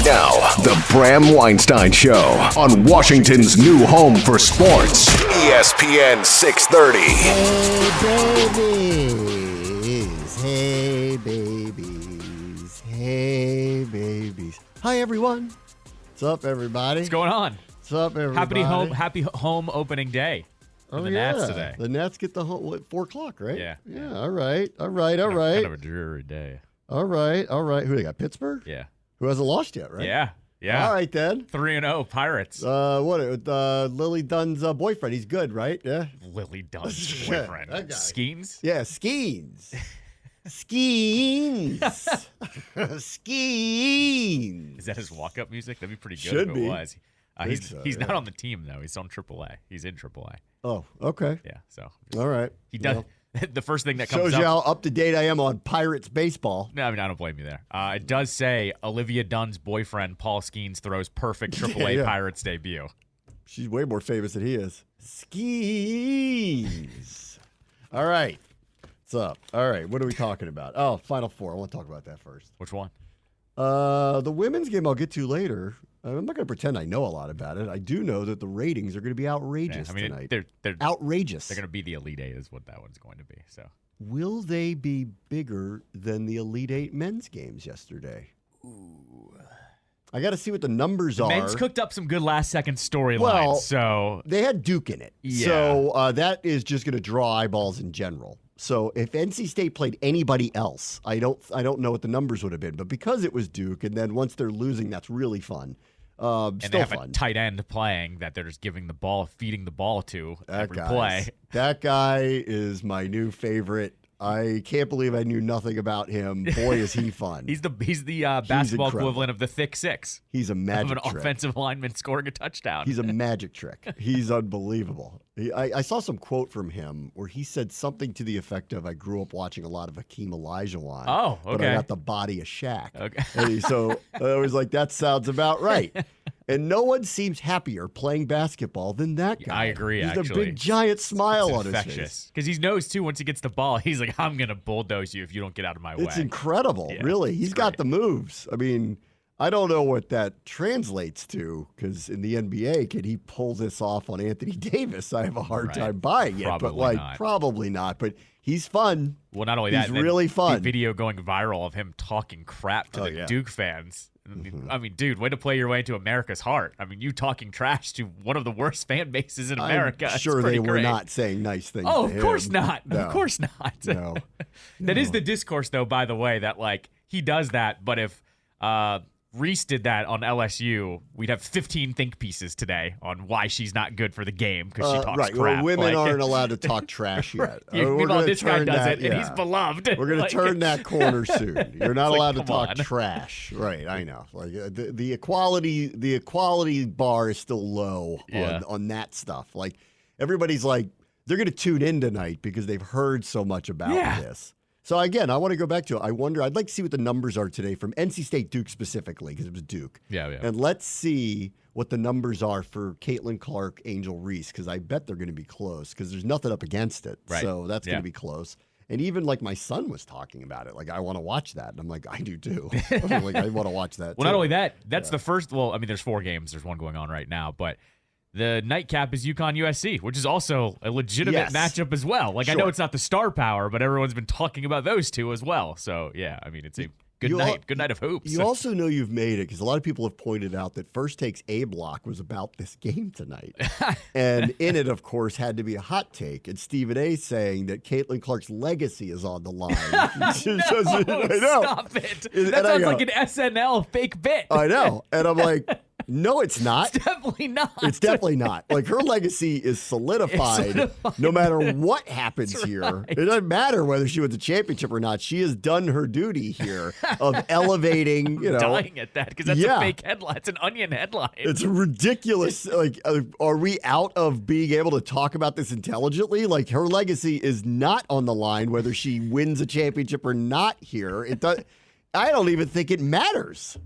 Now, the Bram Weinstein Show on Washington's new home for sports, ESPN 630. Hey, babies. Hey, babies. Hi, everyone. What's up, everybody? What's going on? What's up, everybody? Happy home opening day for the Nats today. The Nats get the home at 4 o'clock, right? Yeah. Yeah, all right. Kind of a dreary day. All right. Who they got, Pittsburgh? Yeah. Who hasn't lost yet, right? Yeah. All right, then. 3-0 Pirates. Lily Dunn's boyfriend. He's good, right? Yeah. Lily Dunn's boyfriend. That guy. Skeens? Yeah, Skeens. Skeens. Skeens. Is that his walk-up music? That'd be pretty good Should if be. it was. He's not on the team, though. He's on AAA. He's in AAA. Oh, okay. Yeah, so. All right. He does. Well, the first thing that comes shows up. you how up-to-date I am on Pirates baseball. No, I mean, I don't blame you there. It does say Olivia Dunn's boyfriend, Paul Skeens, throws perfect AAA Pirates debut. She's way more famous than he is. Skeens. All right. What's up? All right. What are we talking about? Oh, Final Four. I want to talk about that first. Which one? The women's game I'll get to later. I'm not going to pretend I know a lot about it. I do know that the ratings are going to be outrageous tonight. They're outrageous. They're going to be the Elite Eight is what that one's going to be. So, will they be bigger than the Elite Eight men's games yesterday? ooh. I got to see what the numbers are. Men's cooked up some good last-second storylines. Well, so they had Duke in it. Yeah. So that is just going to draw eyeballs in general. So if NC State played anybody else, I don't know what the numbers would have been. But because it was Duke, and then once they're losing, that's really fun. And still they have fun. a tight end playing that they're just feeding the ball to every play. That guy is my new favorite. I can't believe I knew nothing about him. Boy, is he fun. He's the basketball incredible. equivalent of the thick six. He's a magic of an trick. offensive lineman scoring a touchdown. He's a magic trick. He's unbelievable. I saw some quote from him where he said something to the effect of, I grew up watching a lot of Hakeem Olajuwon. Oh, okay. But I got the body of Shaq. Okay. And so I was like, that sounds about right. And no one seems happier playing basketball than that guy. I agree, He's actually. a big, giant smile It's on his infectious. face. Because he knows, too, once he gets the ball, he's like, I'm going to bulldoze you if you don't get out of my way. It's incredible, Yeah, really. He's it's got great. the moves. I mean, I don't know what that translates to, because in the NBA, can he pull this off on Anthony Davis? I have a hard time buying it. Probably not. Probably not. But he's fun. Well, not only He's that, really fun. The video going viral of him talking crap to the Duke fans. I mean, dude, way to play your way into America's heart. I mean, you talking trash to one of the worst fan bases in America. I'm sure they were great. not saying nice things Oh, to of course him. not. No. Of course not. No. That is the discourse, though, by the way, that, like, he does that, but if Reese did that on LSU, we'd have 15 think pieces today on why she's not good for the game because she talks right. crap. Well, women like, aren't allowed to talk trash yet. Meanwhile, this guy does it, and he's beloved. We're going to turn that corner soon. You're not It's like, allowed to come talk on. trash. Right, I know. Like the equality bar is still low on that stuff. Like everybody's like, they're going to tune in tonight because they've heard so much about this. So again, I want to go back to it. I'd like to see what the numbers are today from NC State Duke specifically, because it was Duke. Yeah. And let's see what the numbers are for Caitlin Clark, Angel Reese, because I bet they're going to be close because there's nothing up against it. Right. So that's going to be close. And even like my son was talking about it. Like, I want to watch that. And I'm like, I do too. Like, I want to watch that Well, too. not only that, that's the first. Well, I mean, there's 4 games. There's one going on right now, but the nightcap is UConn USC, which is also a legitimate matchup as well. Like, I know it's not the star power, but everyone's been talking about those two as well. So, yeah, I mean, it's a good night. Good night of hoops. You also know you've made it because a lot of people have pointed out that First Take's A block was about this game tonight. And in it, of course, had to be a hot take. And Stephen A. saying that Caitlin Clark's legacy is on the line. I know. Stop it. That sounds like an SNL fake bit. I know. And I'm like, no, it's not. It's definitely not. It's definitely not. Like, her legacy is solidified no matter what happens here. It doesn't matter whether she wins a championship or not. She has done her duty here of elevating, dying at that because that's a fake headline. It's an Onion headline. It's ridiculous. Like, are we out of being able to talk about this intelligently? Like, her legacy is not on the line whether she wins a championship or not here. I don't even think it matters.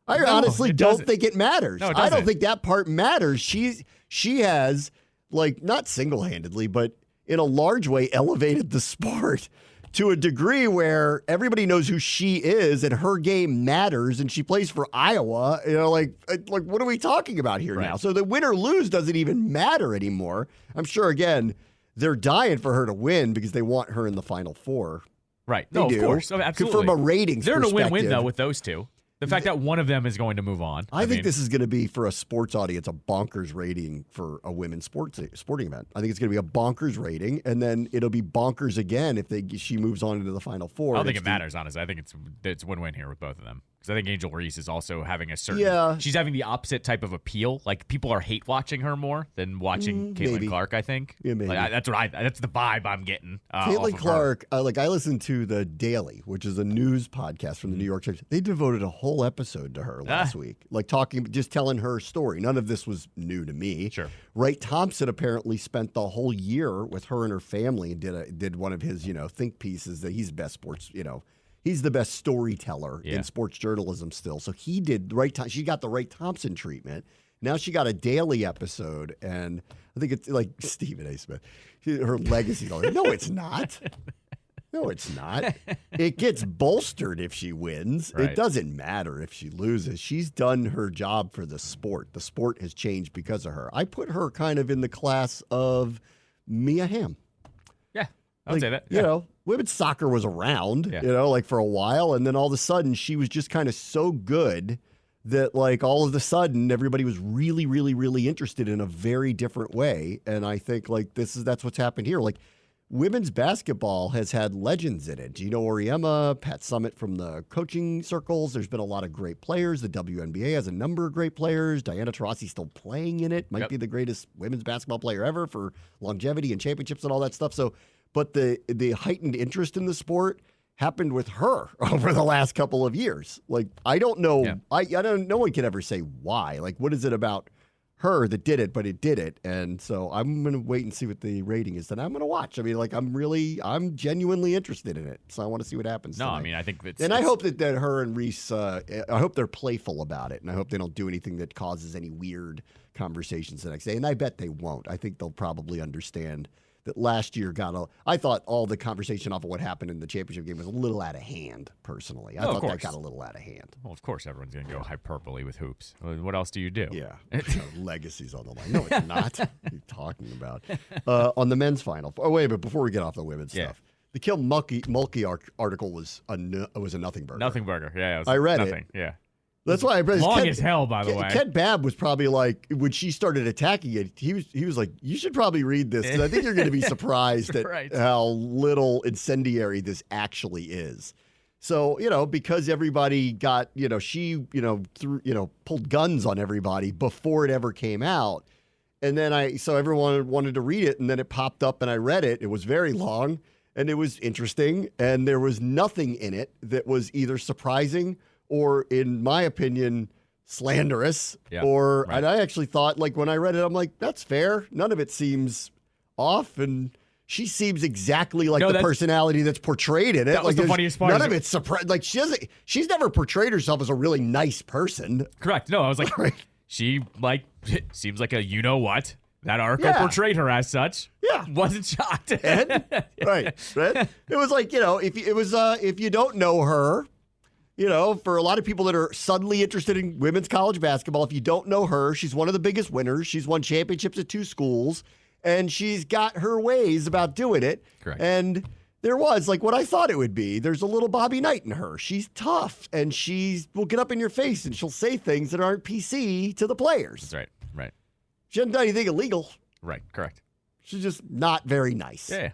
I honestly don't think it matters. No, it I don't doesn't. think that part matters. She has, like, not single-handedly, but in a large way elevated the sport to a degree where everybody knows who she is and her game matters, and she plays for Iowa. Like what are we talking about here now? So the win or lose doesn't even matter anymore. I'm sure, again, they're dying for her to win because they want her in the Final Four. Right. No, of course. Absolutely. From a ratings they're perspective. They're in a win-win, though, with those two. The fact that one of them is going to move on. I think this is going to be, for a sports audience, a bonkers rating for a women's sporting event. I think it's going to be a bonkers rating, and then it'll be bonkers again if she moves on into the Final Four. I don't think it matters, honestly. I think it's win-win here with both of them. Because I think Angel Reese is also having a certain... Yeah. She's having the opposite type of appeal. Like, people are hate-watching her more than watching Caitlin Clark, I think. Yeah, maybe. Like, that's the vibe I'm getting. Caitlin Clark, I listened to The Daily, which is a news podcast from the New York Times. They devoted a whole episode to her last week. Like, just telling her story. None of this was new to me. Sure. Wright Thompson apparently spent the whole year with her and her family and did one of his, think pieces that he's the best sports, he's the best storyteller in sports journalism still. So he did she got the Wright Thompson treatment. Now she got a daily episode, and I think it's like Stephen A. Smith. Her legacy. No, it's not. No, it's not. It gets bolstered if she wins. Right. It doesn't matter if she loses. She's done her job for the sport. The sport has changed because of her. I put her kind of in the class of Mia Hamm. Yeah, I would say that. Yeah. Women's soccer was around, for a while, and then all of a sudden she was just kind of so good that, all of a sudden, everybody was really, really, really interested in a very different way. And I think, that's what's happened here. Women's basketball has had legends in it. Gino Auriemma, Pat Summitt from the coaching circles. There's been a lot of great players. The WNBA has a number of great players. Diana Taurasi still playing in it. Might be the greatest women's basketball player ever for longevity and championships and all that stuff. But the heightened interest in the sport happened with her over the last couple of years. I don't know. Yeah. I don't. No one can ever say why. What is it about her that did it? But it did it, and so I'm going to wait and see what the rating is. Then I'm going to watch. I mean, I'm genuinely interested in it. So I want to see what happens. No, tonight. I mean, I think I hope that her and Reese. I hope they're playful about it, and I hope they don't do anything that causes any weird conversations the next day. And I bet they won't. I think they'll probably understand that last year I thought all the conversation off of what happened in the championship game was a little out of hand, personally. I thought that got a little out of hand. Well, of course, everyone's going to go hyperbole with hoops. What else do you do? Yeah. Legacy's on the line. No, it's not. What are you talking about? On the men's final. Oh, wait, but before we get off the women's stuff, the Kill Mulkey article was a nothing burger. Nothing burger. Yeah. I read nothing. it. Yeah. That's why I read long as hell, by the way. Ken Babb was probably when she started attacking it, he was like, you should probably read this because I think you're going to be surprised at how little incendiary this actually is. So, because everybody got, she, pulled guns on everybody before it ever came out. And then so everyone wanted to read it, and then it popped up and I read it. It was very long and it was interesting, and there was nothing in it that was either surprising or, in my opinion, slanderous. Yeah, and I actually thought, when I read it, I'm like, that's fair. None of it seems off, and she seems exactly like the personality that's portrayed in it. That was the funniest part. None of it's surprising. She's never portrayed herself as a really nice person. Correct. No, I was like, she seems like a you-know-what. That article portrayed her as such. Yeah. Wasn't shocked. And, right. It was if you don't know her, for a lot of people that are suddenly interested in women's college basketball, if you don't know her, she's one of the biggest winners. She's won championships at 2 schools, and she's got her ways about doing it. Correct. And there was, what I thought it would be. There's a little Bobby Knight in her. She's tough, and will get up in your face, and she'll say things that aren't PC to the players. That's right. Right. She hasn't done anything illegal. Right. Correct. She's just not very nice. Yeah.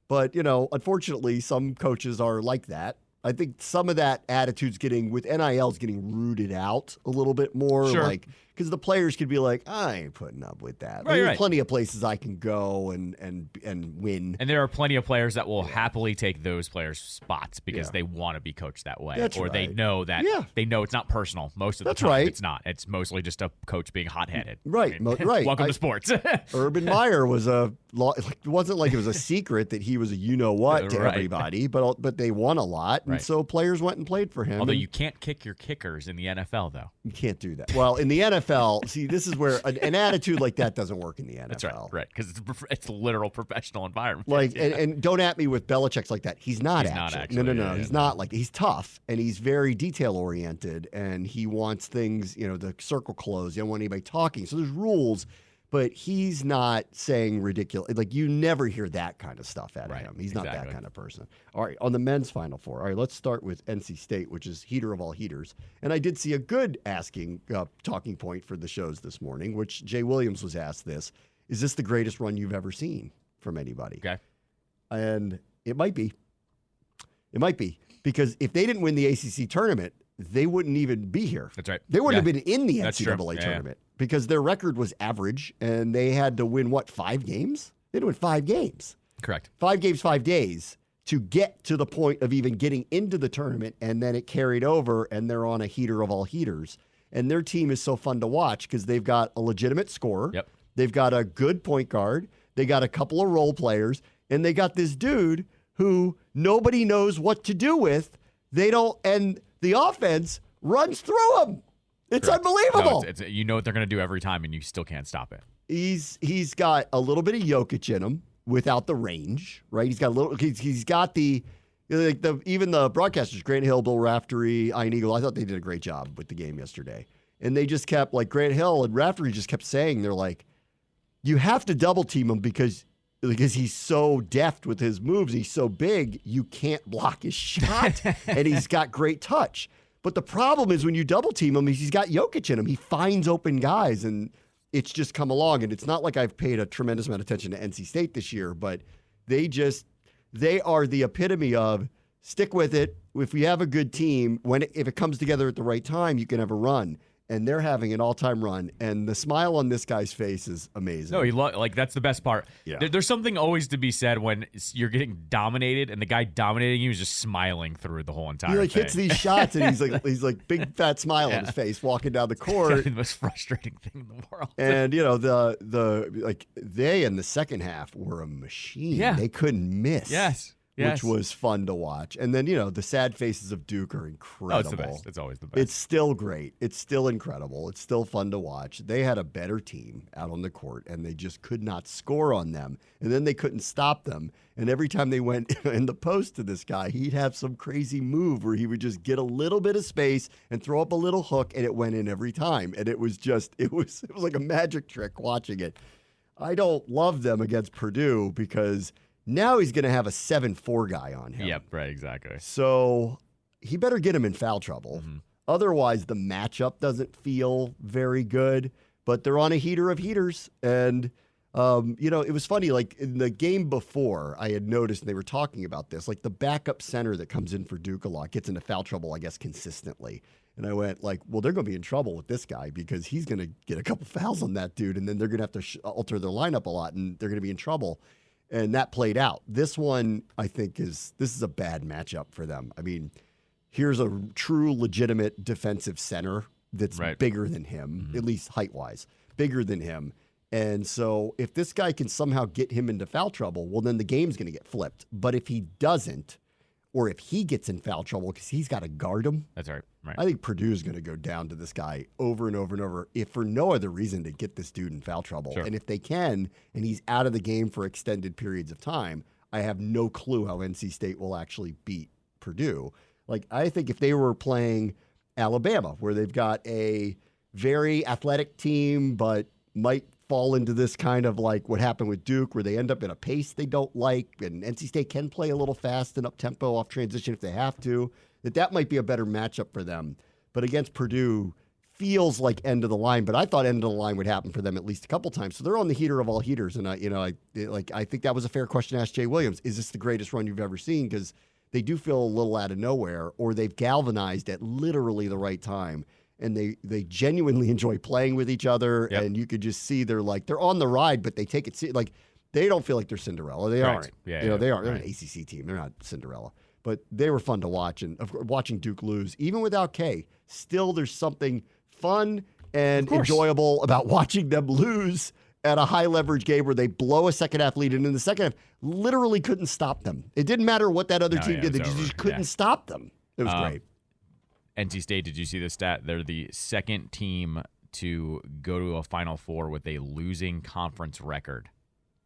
But, unfortunately, some coaches are like that. I think some of that attitude's with NIL's getting rooted out a little bit more. Sure. Because the players could be like, I ain't putting up with that. Right, There's plenty of places I can go and win. And there are plenty of players that will happily take those players' spots because they want to be coached that way. That's they know that they know it's not personal. Most of the time, right. It's not. It's mostly just a coach being hot-headed. Right, right. Welcome to sports. Urban Meyer was it wasn't like it was a secret that he was a you-know-what to everybody, but they won a lot, and so players went and played for him. Although you can't kick your kickers in the NFL, though. You can't do that. Well, in the NFL, NFL, see, this is where an attitude like that doesn't work in the NFL. That's right, because it's a literal professional environment. Like, and don't at me with Belichick's like that. He's not actually. No. He's not like, he's tough, and he's very detail-oriented, and he wants things, the circle closed. He don't want anybody talking. So there's rules, but he's not saying ridiculous. Like, you never hear that kind of stuff out of him. He's not that kind of person. All right, on the men's Final Four. All right, let's start with NC State, which is heater of all heaters. And I did see a good talking point for the shows this morning, which Jay Williams was asked this. Is this the greatest run you've ever seen from anybody? Okay. And it might be. It might be. Because if they didn't win the ACC tournament, they wouldn't even be here. That's right. They wouldn't have been in the NCAA tournament because their record was average, and they had to win, 5 games? They had to win 5 games. Correct. 5 games, 5 days to get to the point of even getting into the tournament, and then it carried over, and they're on a heater of all heaters. And their team is so fun to watch because they've got a legitimate scorer. Yep. They've got a good point guard. They got a couple of role players, and they got this dude who nobody knows what to do with. And the offense runs through him. It's unbelievable. No, it's you know what they're going to do every time, and you still can't stop it. He's got a little bit of Jokic in him without the range, right? He's got a little. He's got even the broadcasters, Grant Hill, Bill Raftery, Ian Eagle. I thought they did a great job with the game yesterday, and they just kept Grant Hill and Raftery just kept saying they're like, you have to double team him because he's so deft with his moves. He's so big, you can't block his shot, and he's got great touch. But the problem is when you double team him, he's got Jokic in him. He finds open guys, and it's just come along. And it's not like I've paid a tremendous amount of attention to NC State this year, but they are the epitome of stick with it. If we have a good team, if it comes together at the right time, you can have a run. And they're having an all-time run, and the smile on this guy's face is amazing. No, that's the best part. Yeah. There's something always to be said when you're getting dominated, and the guy dominating you is just smiling through the whole entire thing. He hits these shots, and he's like big fat smile on his face walking down the court. The most frustrating thing in the world. And they in the second half were a machine. Yeah. They couldn't miss. Yes. Which was fun to watch. And then, the sad faces of Duke are incredible. Oh, it's the best. It's always the best. It's still great. It's still incredible. It's still fun to watch. They had a better team out on the court, and they just could not score on them. And then they couldn't stop them. And every time they went in the post to this guy, he'd have some crazy move where he would just get a little bit of space and throw up a little hook, and it went in every time. And it was like a magic trick watching it. I don't love them against Purdue because now he's going to have a 7-4 guy on him. Yep, right, exactly. So he better get him in foul trouble. Mm-hmm. Otherwise, the matchup doesn't feel very good. But they're on a heater of heaters. And, it was funny. Like, in the game before, I had noticed, and they were talking about this, like the backup center that comes in for Duke a lot gets into foul trouble, I guess, consistently. And I went well, they're going to be in trouble with this guy because he's going to get a couple fouls on that dude, and then they're going to have to alter their lineup a lot, and they're going to be in trouble. And that played out. This one, I think, this is a bad matchup for them. I mean, here's a true, legitimate defensive center that's bigger than him, at least height-wise, bigger than him. And so if this guy can somehow get him into foul trouble, well, then the game's going to get flipped. But if he doesn't, or if he gets in foul trouble because he's got to guard him. That's right. I think Purdue's going to go down to this guy over and over and over, if for no other reason to get this dude in foul trouble. Sure. And if they can, and he's out of the game for extended periods of time, I have no clue how NC State will actually beat Purdue. Like, I think if they were playing Alabama, where they've got a very athletic team, but might fall into this kind of like what happened with Duke, where they end up in a pace they don't like, and NC State can play a little fast and up-tempo off transition if they have to, that might be a better matchup for them. But against Purdue, feels like end of the line, but I thought end of the line would happen for them at least a couple times. So they're on the heater of all heaters, and I think that was a fair question to ask Jay Williams. Is this the greatest run you've ever seen? Because they do feel a little out of nowhere, or they've galvanized at literally the right time, and they genuinely enjoy playing with each other. Yep. And you could just see they're on the ride, but they take it like they don't feel like they're Cinderella. They aren't. Yeah, they aren't. They're right. an ACC team. They're not Cinderella. But they were fun to watch, and watching Duke lose, even without K, still there's something fun and enjoyable about watching them lose at a high leverage game where they blow a second half lead, and in the second half, literally couldn't stop them. It didn't matter what that other team did; they just couldn't stop them. It was great. NC State, did you see the stat? They're the second team to go to a Final Four with a losing conference record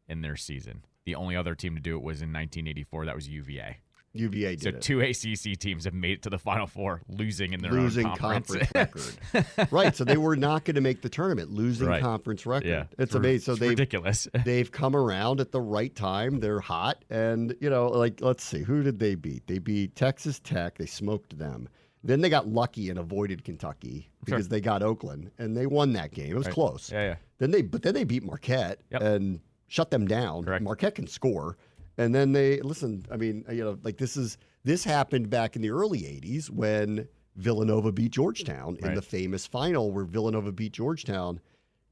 in their season. The only other team to do it was in 1984. That was UVA. UVA did so it. 2 ACC teams have made it to the Final Four losing in their own conference record. Right, so they were not going to make the tournament, losing conference record. Yeah, it's amazing. So it's ridiculous. They've come around at the right time. They're hot. And, let's see. Who did they beat? They beat Texas Tech. They smoked them. Then they got lucky and avoided Kentucky because they got Oakland, and they won that game. It was close. Yeah. Then they beat Marquette and shut them down. Correct. Marquette can score. And then this happened back in the early 80s when Villanova beat Georgetown in the famous final where Villanova beat Georgetown.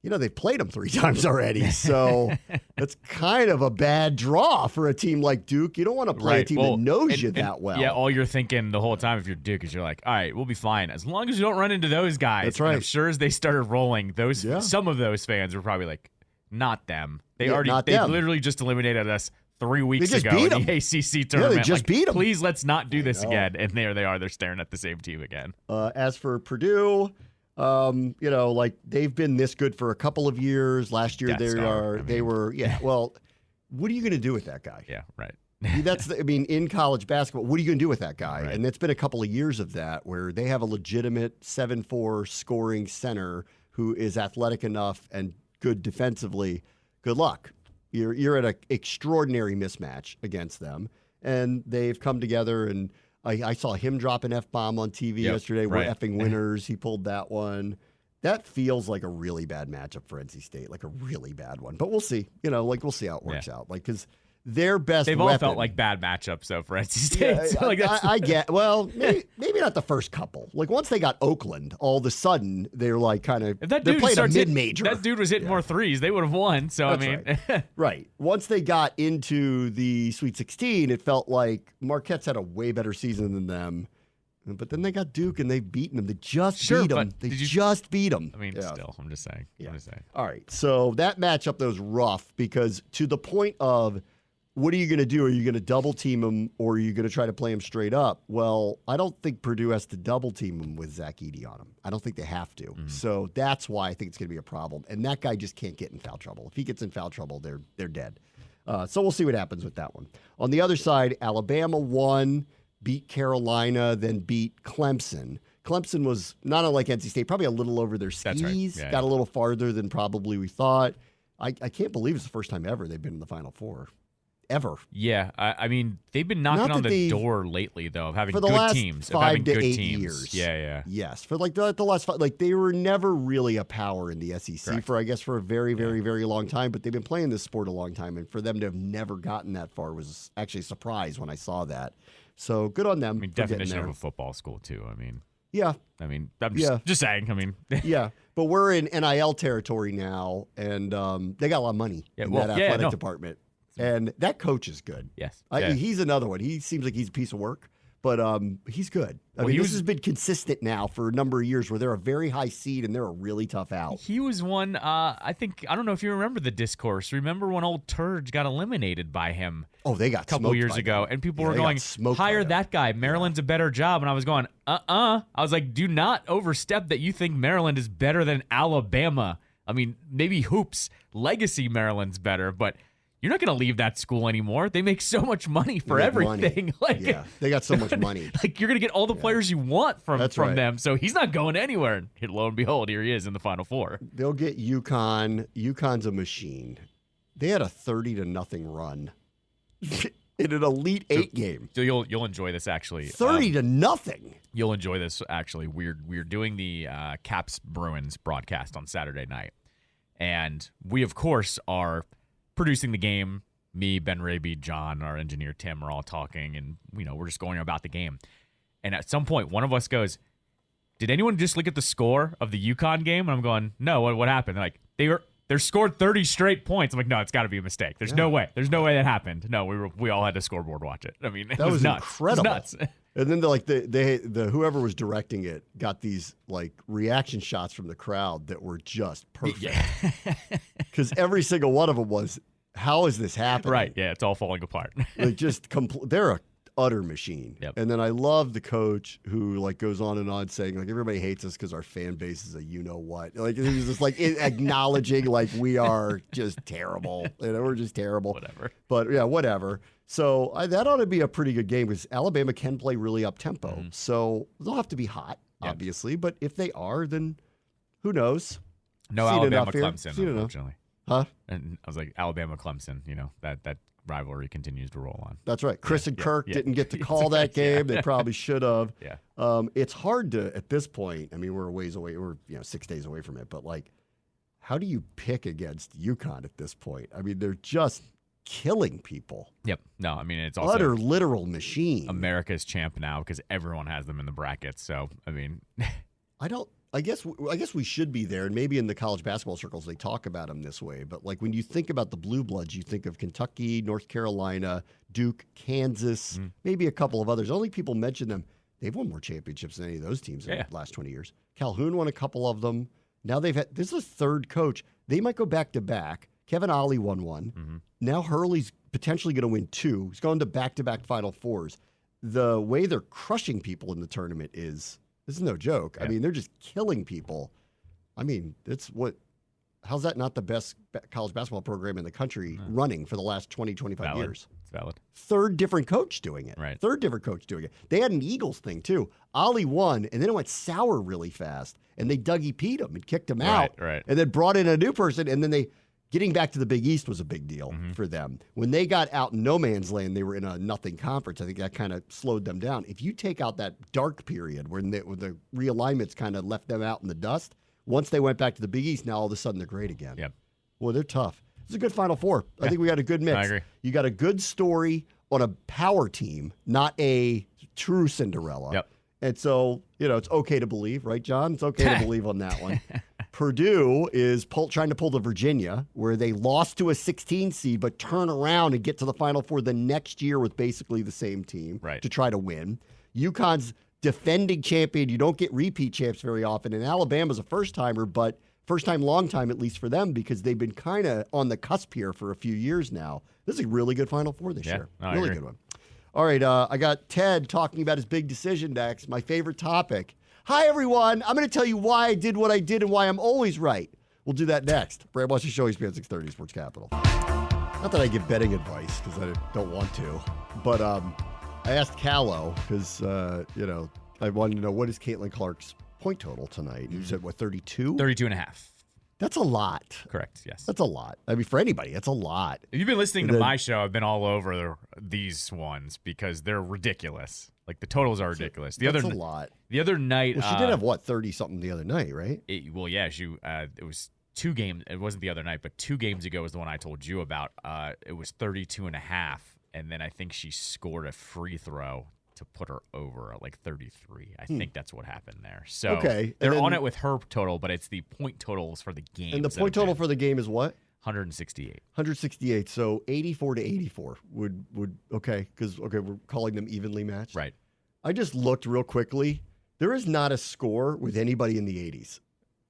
They've played them 3 times already. So that's kind of a bad draw for a team like Duke. You don't want to play a team that knows you that well. Yeah, all you're thinking the whole time if you're Duke is you're like, all right, we'll be fine. As long as you don't run into those guys. That's right. And I'm sure as they started rolling, some of those fans were probably like, not them. They literally just eliminated us 3 weeks ago in the ACC tournament. Yeah, they just beat them. Please, let's not do this again. And there they are. They're staring at the same team again. As for Purdue, they've been this good for a couple of years. Last year they were. Well, what are you going to do with that guy? Yeah, right. In college basketball, what are you going to do with that guy? Right. And it's been a couple of years of that where they have a legitimate 7'4" scoring center who is athletic enough and good defensively. Good luck. You're at an extraordinary mismatch against them, and they've come together. And I saw him drop an F-bomb on TV yesterday. We're effing winners. He pulled that one. That feels like a really bad matchup for NC State, like a really bad one. But we'll see. We'll see how it works out. Because their best They've weapon, all felt like bad matchups, though, for NC State. Yeah, so, I get. Well, maybe not the first couple. Like, once they got Oakland, all of a sudden, they're like kind of, they're playing a mid-major. That dude was hitting more threes. They would have won. So, That's right. Once they got into the Sweet 16, it felt like Marquette's had a way better season than them. But then they got Duke, and they've beaten them. They just beat them. They just beat them. Still, I'm just saying. Yeah. I'm just saying. All right. So that matchup, though, is rough because to the point of, what are you going to do? Are you going to double team him, or are you going to try to play him straight up? Well, I don't think Purdue has to double team him with Zach Edey on him. I don't think they have to. Mm-hmm. So that's why I think it's going to be a problem. And that guy just can't get in foul trouble. If he gets in foul trouble, they're dead. So we'll see what happens with that one. On the other side, Alabama won, beat Carolina, then beat Clemson. Clemson was not unlike NC State, probably a little over their skis. That's right. Yeah, got a little farther than probably we thought. I can't believe it's the first time ever they've been in the Final Four. Ever. Yeah, they've been knocking on the door lately, though, of having for the good last teams. 5 to 8 teams. years. Yeah. Yes, for the last 5, they were never really a power in the SEC Correct. for a very, very, very long time. But they've been playing this sport a long time, and for them to have never gotten that far was actually a surprise when I saw that. So good on them. Definition of a football school too. Yeah. I'm just saying. Yeah, but we're in NIL territory now, and they got a lot of money in that athletic department. And that coach is good. Yes. He's another one. He seems like he's a piece of work, but he's good. This has been consistent now for a number of years where they're a very high seed and they're a really tough out. He was one, I don't know if you remember the discourse. Remember when old Turge got eliminated by him? Oh, they got a couple years ago. And people were going, hire that guy. Maryland's a better job. And I was going, I was like, do not overstep that you think Maryland is better than Alabama. Maybe hoops, legacy Maryland's better, but you're not going to leave that school anymore. They make so much money for everything. They got so much money. You're going to get all the players you want from them. So he's not going anywhere. And lo and behold, here he is in the Final Four. They'll get UConn. UConn's a machine. They had a 30-0 run in an Elite Eight game. So you'll enjoy this actually. 30-0. You'll enjoy this actually. We're doing the Caps Bruins broadcast on Saturday night, and we of course are producing the game. Me, Ben Raby, John, our engineer Tim are all talking, and we're just going about the game. And at some point, one of us goes, "Did anyone just look at the score of the UConn game?" And I'm going, "No, what happened?" They're like, They scored 30 straight points. I'm like, no, it's got to be a mistake. There's no way. There's no way that happened. No, we all had to scoreboard watch it. It was nuts. Incredible. It was nuts. And then the whoever was directing it got these reaction shots from the crowd that were just perfect. Because every single one of them was, how is this happening? Right. Yeah, it's all falling apart. They're utter machine. Yep. And then I love the coach who like goes on and on saying like everybody hates us because our fan base is a you know what. Like he was just like acknowledging like we are just terrible. We're just terrible. Whatever. But yeah, whatever. So that ought to be a pretty good game because Alabama can play really up tempo. Mm-hmm. So they'll have to be hot, obviously. But if they are, then who knows? No Alabama Clemson, unfortunately. Huh? And I was like, Alabama Clemson, that rivalry continues to roll on. That's right. Chris and Kirk didn't get to call that game. They probably should have. Yeah. It's hard to, at this point, I mean, we're a ways away. We're 6 days away from it. But, like, how do you pick against UConn at this point? I mean, they're just killing people. Yep. No, I mean, it's also utter literal machine. America's champ now because everyone has them in the brackets. So, I mean. I guess we should be there, and maybe in the college basketball circles they talk about them this way. But like when you think about the Blue Bloods, you think of Kentucky, North Carolina, Duke, Kansas, maybe a couple of others. Only people mention them. They've won more championships than any of those teams in the last 20 years. Calhoun won a couple of them. Now this is a third coach. They might go back to back. Kevin Ollie won one. Mm-hmm. Now Hurley's potentially going to win two. He's going to back-to-back Final Fours. The way they're crushing people in the tournament is. This is no joke. Yeah. I mean, they're just killing people. I mean, how's that not the best college basketball program in the country running for the last 20, 25 years? It's valid. Third different coach doing it. Right. Third different coach doing it. They had an Eagles thing, too. Ollie won, and then it went sour really fast, and they Dougie P'd him and kicked him out. Right. And then brought in a new person, and then getting back to the Big East was a big deal for them. When they got out in no man's land, they were in a nothing conference. I think that kind of slowed them down. If you take out that dark period when the realignments kind of left them out in the dust, once they went back to the Big East, now all of a sudden they're great again. Yep. Well, they're tough. It's a good Final Four. I think we got a good mix. I agree. You got a good story on a power team, not a true Cinderella. Yep. And so, it's okay to believe, right, John? It's okay to believe on that one. Purdue is trying to pull the Virginia, where they lost to a 16 seed, but turn around and get to the Final Four the next year with basically the same team to try to win. UConn's defending champion. You don't get repeat champs very often. And Alabama's a first-timer, but first-time, long-time, at least for them, because they've been kind of on the cusp here for a few years now. This is a really good Final Four this year. No, really good one. All right, I got Ted talking about his big decision next, my favorite topic. Hi, everyone. I'm going to tell you why I did what I did and why I'm always right. We'll do that next. Bram watches show ESPN 630 Sports Capital. Not that I give betting advice because I don't want to, but I asked Callow because, I wanted to know what is Caitlin Clark's point total tonight. He said, 32? 32.5. That's a lot. Correct, yes. That's a lot. I mean, for anybody, that's a lot. If you've been listening to my show, I've been all over these ones because they're ridiculous. Like, the totals are ridiculous. That's a lot. The other night... Well, she did have, 30-something the other night, right? It was 2 games. It wasn't the other night, but 2 games ago was the one I told you about. It was 32.5, and then I think she scored a free throw to put her over at 33. I think that's what happened there. So they're on it with her total, but it's the point totals for the game. And the point total for the game is what? 168. 168. So 84 to 84 would because we're calling them evenly matched. Right. I just looked real quickly. There is not a score with anybody in the 80s.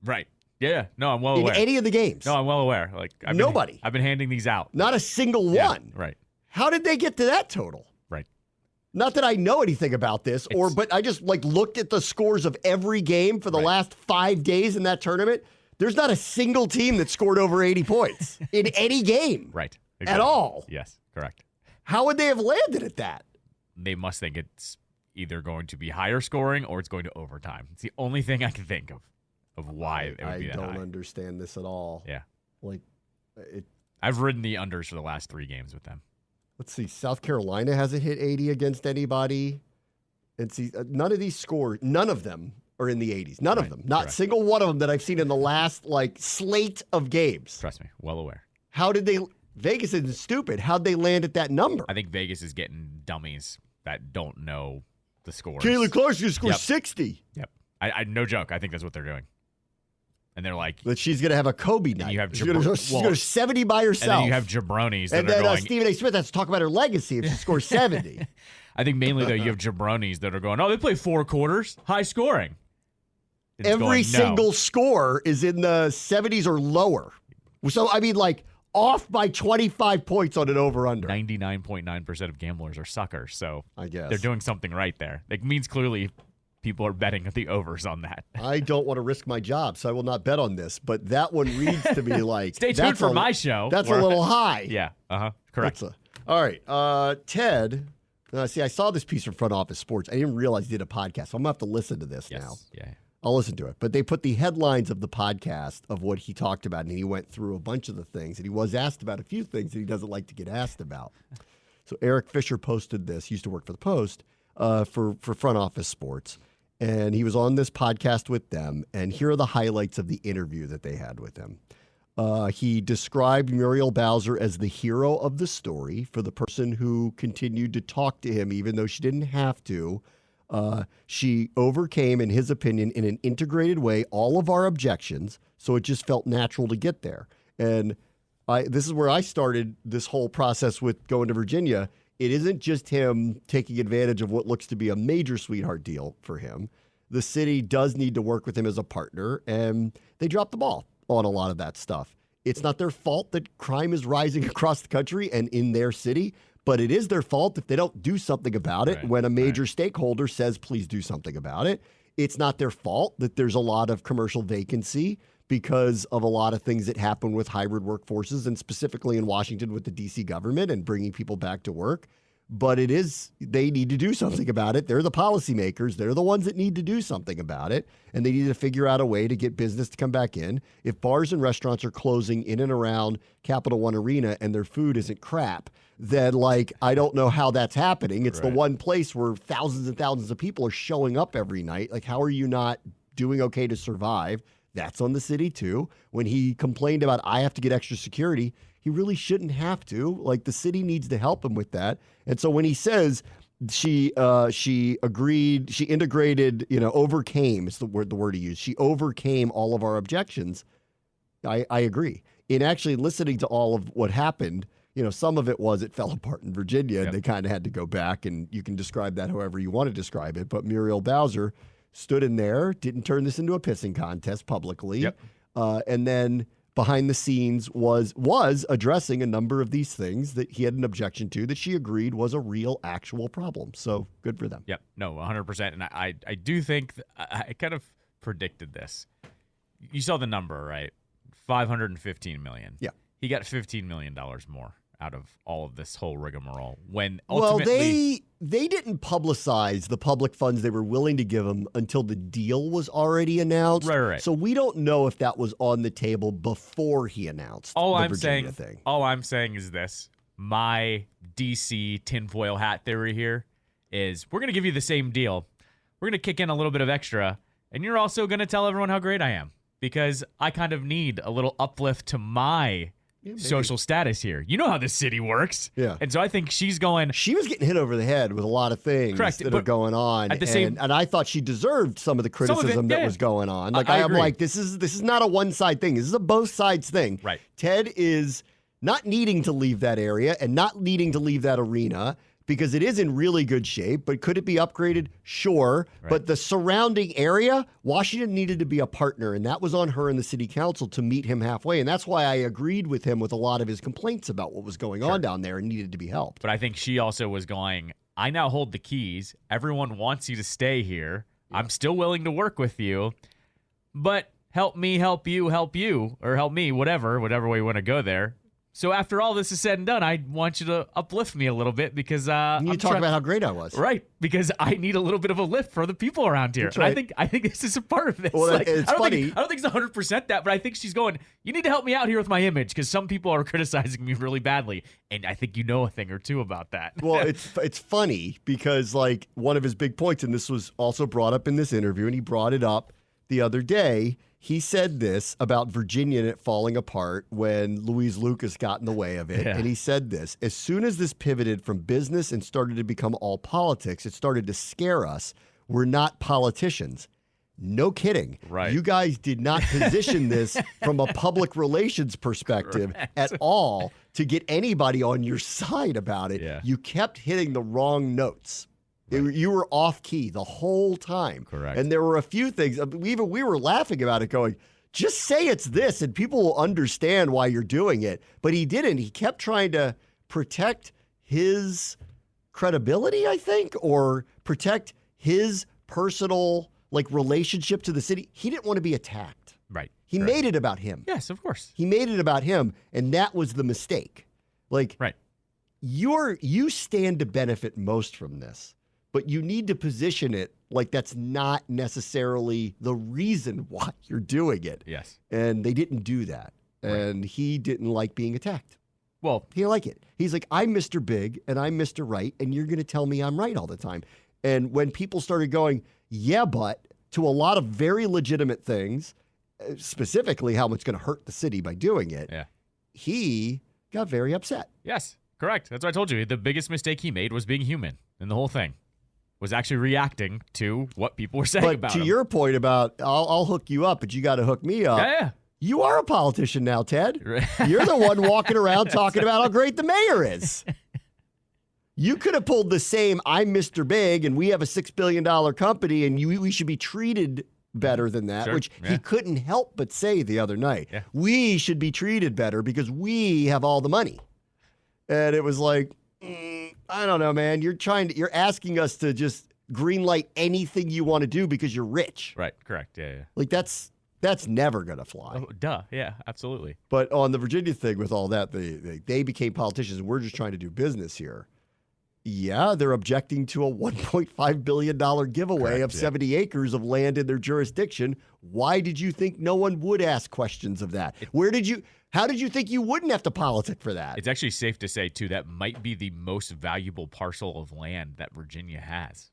Right. Yeah. No, I'm well aware. In any of the games. No, I'm well aware. Nobody. I've been handing these out. Not a single one. Right. How did they get to that total? Right. Not that I know anything about this, but I just looked at the scores of every game for the last 5 days in that tournament. There's not a single team that scored over 80 points in any game. Right. Exactly. At all. Yes, correct. How would they have landed at that? They must think it's either going to be higher scoring or it's going to overtime. It's the only thing I can think of why it would be that high. I don't understand this at all. Yeah. I've ridden the unders for the last 3 games with them. Let's see. South Carolina hasn't hit 80 against anybody. And see, none of these scores, none of them are in the 80s. None of them. Not a single one of them that I've seen in the last slate of games. Trust me, well aware. How did they? Vegas isn't stupid. How'd they land at that number? I think Vegas is getting dummies that don't know the scores. Caitlin Clark's going to score 60. Yep. I no joke. I think that's what they're doing. And they're like, that she's going to have a Kobe night. You have she's going to go 70 by herself. And then you have jabronis that and are then, going. Stephen A. Smith has to talk about her legacy if she scores 70. I think mainly, though, you have jabronis that are going, they play 4 quarters, high scoring. Every single score is in the 70s or lower. So, I mean, off by 25 points on an over-under. 99.9% of gamblers are suckers, so I guess they're doing something right there. It means clearly people are betting the overs on that. I don't want to risk my job, so I will not bet on this. But that one reads to me like stay tuned for my show. That's a little high. Yeah. Correct. All right. Ted. See, I saw this piece from Front Office Sports. I didn't realize he did a podcast, so I'm gonna have to listen to this now. Yeah. I'll listen to it. But they put the headlines of the podcast of what he talked about, and he went through a bunch of the things, and he was asked about a few things that he doesn't like to get asked about. So Eric Fisher posted this. He used to work for the Post for Front Office Sports. And he was on this podcast with them, and here are the highlights of the interview that they had with him. He described Muriel Bowser as the hero of the story for the person who continued to talk to him even though she didn't have to. She overcame, in his opinion, in an integrated way, all of our objections, so it just felt natural to get there. And this is where I started this whole process with going to Virginia. It isn't just him taking advantage of what looks to be a major sweetheart deal for him. The city does need to work with him as a partner, and they dropped the ball on a lot of that stuff. It's not their fault that crime is rising across the country and in their city, but it is their fault if they don't do something about it when a major stakeholder says, please do something about it. It's not their fault that there's a lot of commercial vacancy because of a lot of things that happen with hybrid workforces, and specifically in Washington with the D.C. government and bringing people back to work. But they need to do something about it. They're the policymakers. They're the ones that need to do something about it. And they need to figure out a way to get business to come back in. If bars and restaurants are closing in and around Capital One Arena and their food isn't crap, then I don't know how that's happening. It's the one place where thousands and thousands of people are showing up every night. How are you not doing okay to survive? That's on the city too. When he complained about, I have to get extra security, he really shouldn't have to. The city needs to help him with that. And so when he says she agreed, she integrated, overcame, it's the word he used. She overcame all of our objections. I agree. In actually listening to all of what happened, some of it was it fell apart in Virginia and they kind of had to go back, and you can describe that however you want to describe it. But Muriel Bowser stood in there, didn't turn this into a pissing contest publicly, and then behind the scenes was addressing a number of these things that he had an objection to that she agreed was a real, actual problem. So good for them. Yep. No, 100%. And I do think I kind of predicted this. You saw the number, right? $515 million. Yeah. He got $15 million more out of all of this whole rigmarole. When ultimately, they didn't publicize the public funds they were willing to give him until the deal was already announced. Right. So we don't know if that was on the table before he announced the Virginia thing. All I'm saying is this. My DC tinfoil hat theory here is we're going to give you the same deal. We're going to kick in a little bit of extra, and you're also going to tell everyone how great I am, because I kind of need a little uplift to my social status here. You know how this city works. Yeah. And so I think she's going... She was getting hit over the head with a lot of things that are going on. And I thought she deserved some of the criticism that was going on. I'm like, this is not a one-side thing. This is a both sides thing. Right. Ted is not needing to leave that area and not needing to leave that arena because it is in really good shape, but could it be upgraded? Sure. Right. But the surrounding area, Washington needed to be a partner, and that was on her and the city council to meet him halfway. And that's why I agreed with him with a lot of his complaints about what was going on down there and needed to be helped. But I think she also was going, I now hold the keys. Everyone wants you to stay here. Yeah. I'm still willing to work with you, but help me, help you, or help me, whatever way you want to go there. So after all this is said and done, I want you to uplift me a little bit because you talk about how great I was, right? Because I need a little bit of a lift for the people around here. Right. And I think this is a part of this. Well, it's funny. I don't think it's 100% that, but I think she's going, you need to help me out here with my image because some people are criticizing me really badly, and I think you know a thing or two about that. Well, it's funny because one of his big points, and this was also brought up in this interview, and he brought it up the other day. He said this about Virginia and it falling apart when Louise Lucas got in the way of it. Yeah. And he said this, as soon as this pivoted from business and started to become all politics, it started to scare us. We're not politicians. No kidding. Right. You guys did not position this from a public relations perspective at all to get anybody on your side about it. Yeah. You kept hitting the wrong notes. Right. You were off key the whole time. Correct. And there were a few things. We were laughing about it going, just say it's this and people will understand why you're doing it. But he didn't. He kept trying to protect his credibility, I think, or protect his personal relationship to the city. He didn't want to be attacked. Right. He made it about him. Yes, of course. He made it about him, and that was the mistake. Right. You stand to benefit most from this, but you need to position it like that's not necessarily the reason why you're doing it. Yes. And they didn't do that. Right. And he didn't like being attacked. Well, he didn't like it. He's like, I'm Mr. Big and I'm Mr. Right, and you're going to tell me I'm right all the time. And when people started going, yeah, but to a lot of very legitimate things, specifically how it's going to hurt the city by doing it, he got very upset. Yes, correct. That's what I told you. The biggest mistake he made was being human in the whole thing. Was actually reacting to what people were saying about him. But to your point about, I'll hook you up, but you got to hook me up. Yeah. You are a politician now, Ted. You're the one walking around talking about how great the mayor is. You could have pulled the same, I'm Mr. Big, and we have a $6 billion company, and we should be treated better than that, which he couldn't help but say the other night. Yeah. We should be treated better because we have all the money. And it was like, I don't know, man. You're asking us to just greenlight anything you want to do because you're rich. Right, correct. Yeah. That's never going to fly. Oh, duh. Yeah, absolutely. But on the Virginia thing with all that, they became politicians, and we're just trying to do business here. Yeah, they're objecting to a $1.5 billion giveaway of 70 acres of land in their jurisdiction. Why did you think no one would ask questions of that? How did you think you wouldn't have to politic for that? It's actually safe to say, too, that might be the most valuable parcel of land that Virginia has.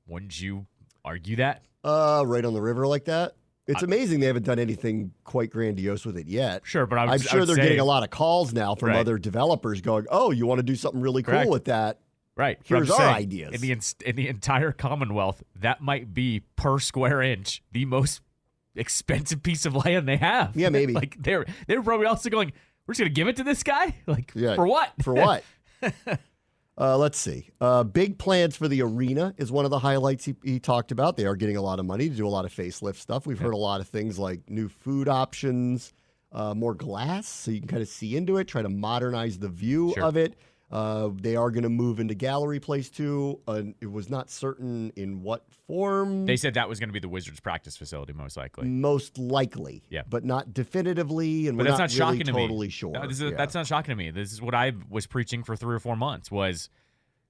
Wouldn't you argue that? Right on the river like that? It's amazing they haven't done anything quite grandiose with it yet. Sure, but I'm sure they're getting a lot of calls now from other developers going, oh, you want to do something really cool with that? Right. Here's our ideas. In the entire Commonwealth, that might be per square inch the most expensive piece of land they have. Yeah, maybe. They're probably also going, we're just gonna give it to this guy? For what? For what? Let's see. Big plans for the arena is one of the highlights he talked about. They are getting a lot of money to do a lot of facelift stuff. We've heard a lot of things like new food options, more glass so you can kind of see into it, try to modernize the view of it. They are going to move into Gallery Place too. It was not certain in what form. They said that was going to be the Wizards practice facility, most likely. Most likely, but not definitively, and but we're that's not shocking really to totally me. sure. No, that's not shocking to me. This is what I was preaching for 3 or 4 months. Was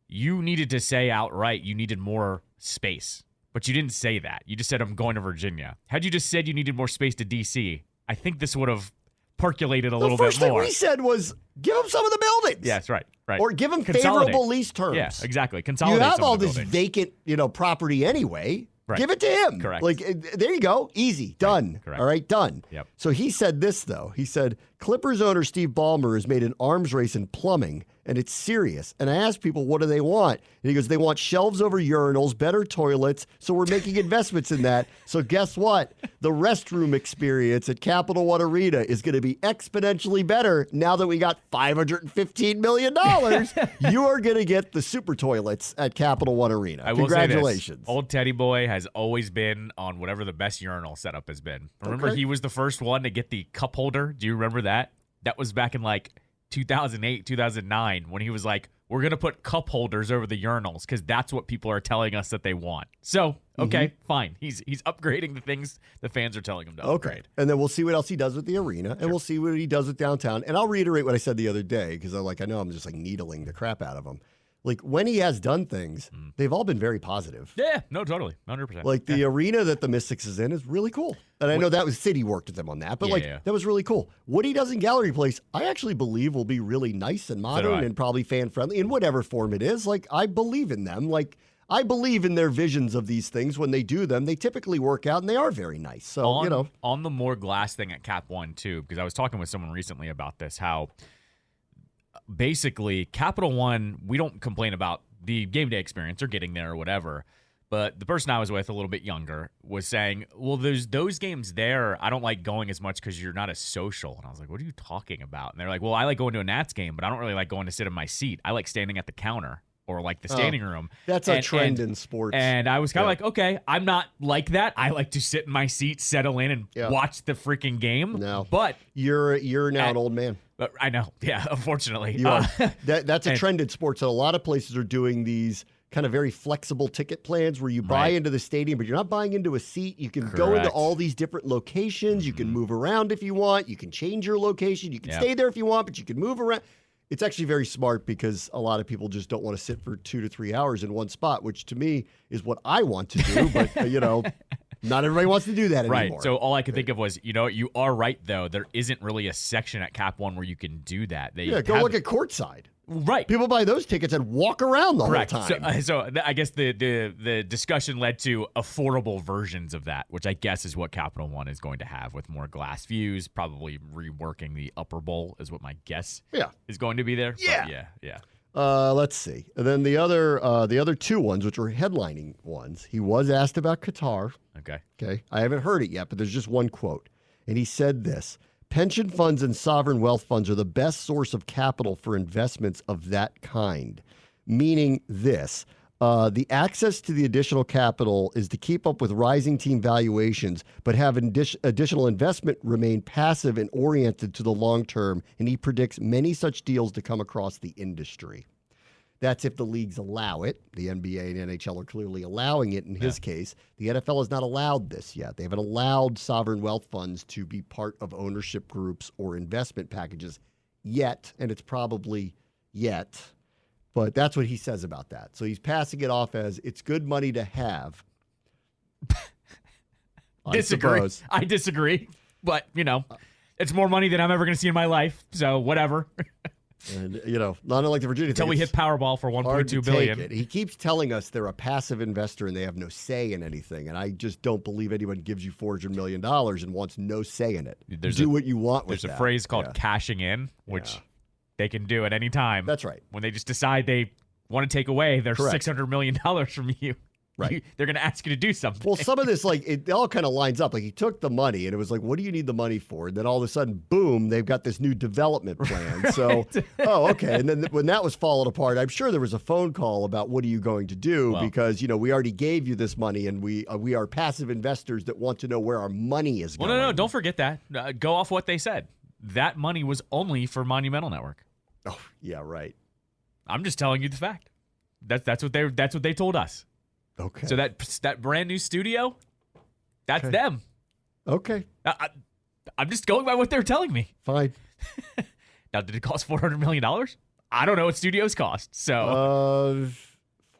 you needed to say outright you needed more space, but you didn't say that. You just said I'm going to Virginia. Had you just said you needed more space to DC, I think this would have percolated a little bit more. The first thing we said was give them some of the buildings. Yes, right. Or give them favorable lease terms. Yeah, exactly. Consolidate. You have all this vacant, property anyway. Right. Give it to him. Correct. There you go. Easy. Done. Right. Correct. All right, done. Yep. So he said this, though. He said, Clippers owner Steve Ballmer has made an arms race in plumbing, and it's serious. And I asked people, what do they want? And he goes, they want shelves over urinals, better toilets, so we're making investments in that. So guess what? The restroom experience at Capital One Arena is going to be exponentially better now that we got $515 million. You are going to get the super toilets at Capital One Arena. Congratulations. Old Teddy Boy has always been on whatever the best urinal setup has been. Remember, he was the first one to get the cup holder. Do you remember that? That was back in 2008, 2009, when he was like, we're going to put cup holders over the urinals because that's what people are telling us that they want. So, okay, fine. He's upgrading the things the fans are telling him to upgrade. And then we'll see what else he does with the arena, and we'll see what he does with downtown. And I'll reiterate what I said the other day because I know I'm just needling the crap out of him. When he has done things, they've all been very positive. Yeah, no, totally. 100%. The arena that the Mystics is in is really cool. And I know that was City worked with them on that, but that was really cool. What he does in Gallery Place, I actually believe will be really nice and modern and probably fan-friendly in whatever form it is. I believe in them. I believe in their visions of these things. When they do them, they typically work out, and they are very nice. So, On the more glass thing at Cap One, too, because I was talking with someone recently about this, how basically Capital One, we don't complain about the game day experience or getting there or whatever, but the person I was with, a little bit younger, was saying, well, there's those games there, I don't like going as much because you're not as social. And I was like, what are you talking about? And they're like, well, I like going to a Nats game, but I don't really like going to sit in my seat. I like standing at the counter or like the standing room. That's a trend in sports. And I was kind of like, okay, I'm not like that. I like to sit in my seat, settle in, and watch the freaking game. No, but you're now an old man. But I know, yeah. Unfortunately, you are. That's a trend in sports. And a lot of places are doing these kind of very flexible ticket plans where you buy into the stadium, but you're not buying into a seat. You can go into all these different locations. You can move around if you want. You can change your location. You can stay there if you want, but you can move around. It's actually very smart because a lot of people just don't want to sit for 2 to 3 hours in one spot, which to me is what I want to do. But, not everybody wants to do that anymore. Right. So all I could think of was, you are right, though. There isn't really a section at Cap One where you can do that. Go look at courtside. Right. People buy those tickets and walk around the whole time. So I guess the discussion led to affordable versions of that, which I guess is what Capital One is going to have with more glass views, probably reworking the upper bowl is what my guess is going to be there. Yeah. But let's see. And then the other two ones, which were headlining ones, he was asked about Qatar. Okay. I haven't heard it yet, but there's just one quote. And he said this: pension funds and sovereign wealth funds are the best source of capital for investments of that kind. Meaning this, the access to the additional capital is to keep up with rising team valuations, but have additional investment remain passive and oriented to the long term. And he predicts many such deals to come across the industry. That's if the leagues allow it. The NBA and NHL are clearly allowing it in his case. The NFL has not allowed this yet. They haven't allowed sovereign wealth funds to be part of ownership groups or investment packages yet, and it's probably yet. But that's what he says about that. So he's passing it off as it's good money to have. I disagree. But, it's more money than I'm ever going to see in my life. So whatever. And, not unlike the Virginia until we hit Powerball for $1.2 billion. He keeps telling us they're a passive investor and they have no say in anything. And I just don't believe anyone gives you $400 million and wants no say in it. Do what you want with that. There's a phrase called cashing in, which they can do at any time. That's right. When they just decide they want to take away their $600 million from you. Right. They're going to ask you to do something. Well, some of this, it all kind of lines up. Like, he took the money, and it was like, what do you need the money for? And then all of a sudden, boom, they've got this new development plan. Right. So, okay. And then when that was falling apart, I'm sure there was a phone call about what are you going to do? Well, because, we already gave you this money, and we are passive investors that want to know where our money is going. Well, no, don't forget that. Go off what they said. That money was only for Monumental Network. Oh, yeah, right. I'm just telling you the fact. That's what they told us. Okay. So that brand new studio, that's them. Okay. I'm just going by what they're telling me. Fine. Now, did it cost $400 million? I don't know what studios cost. So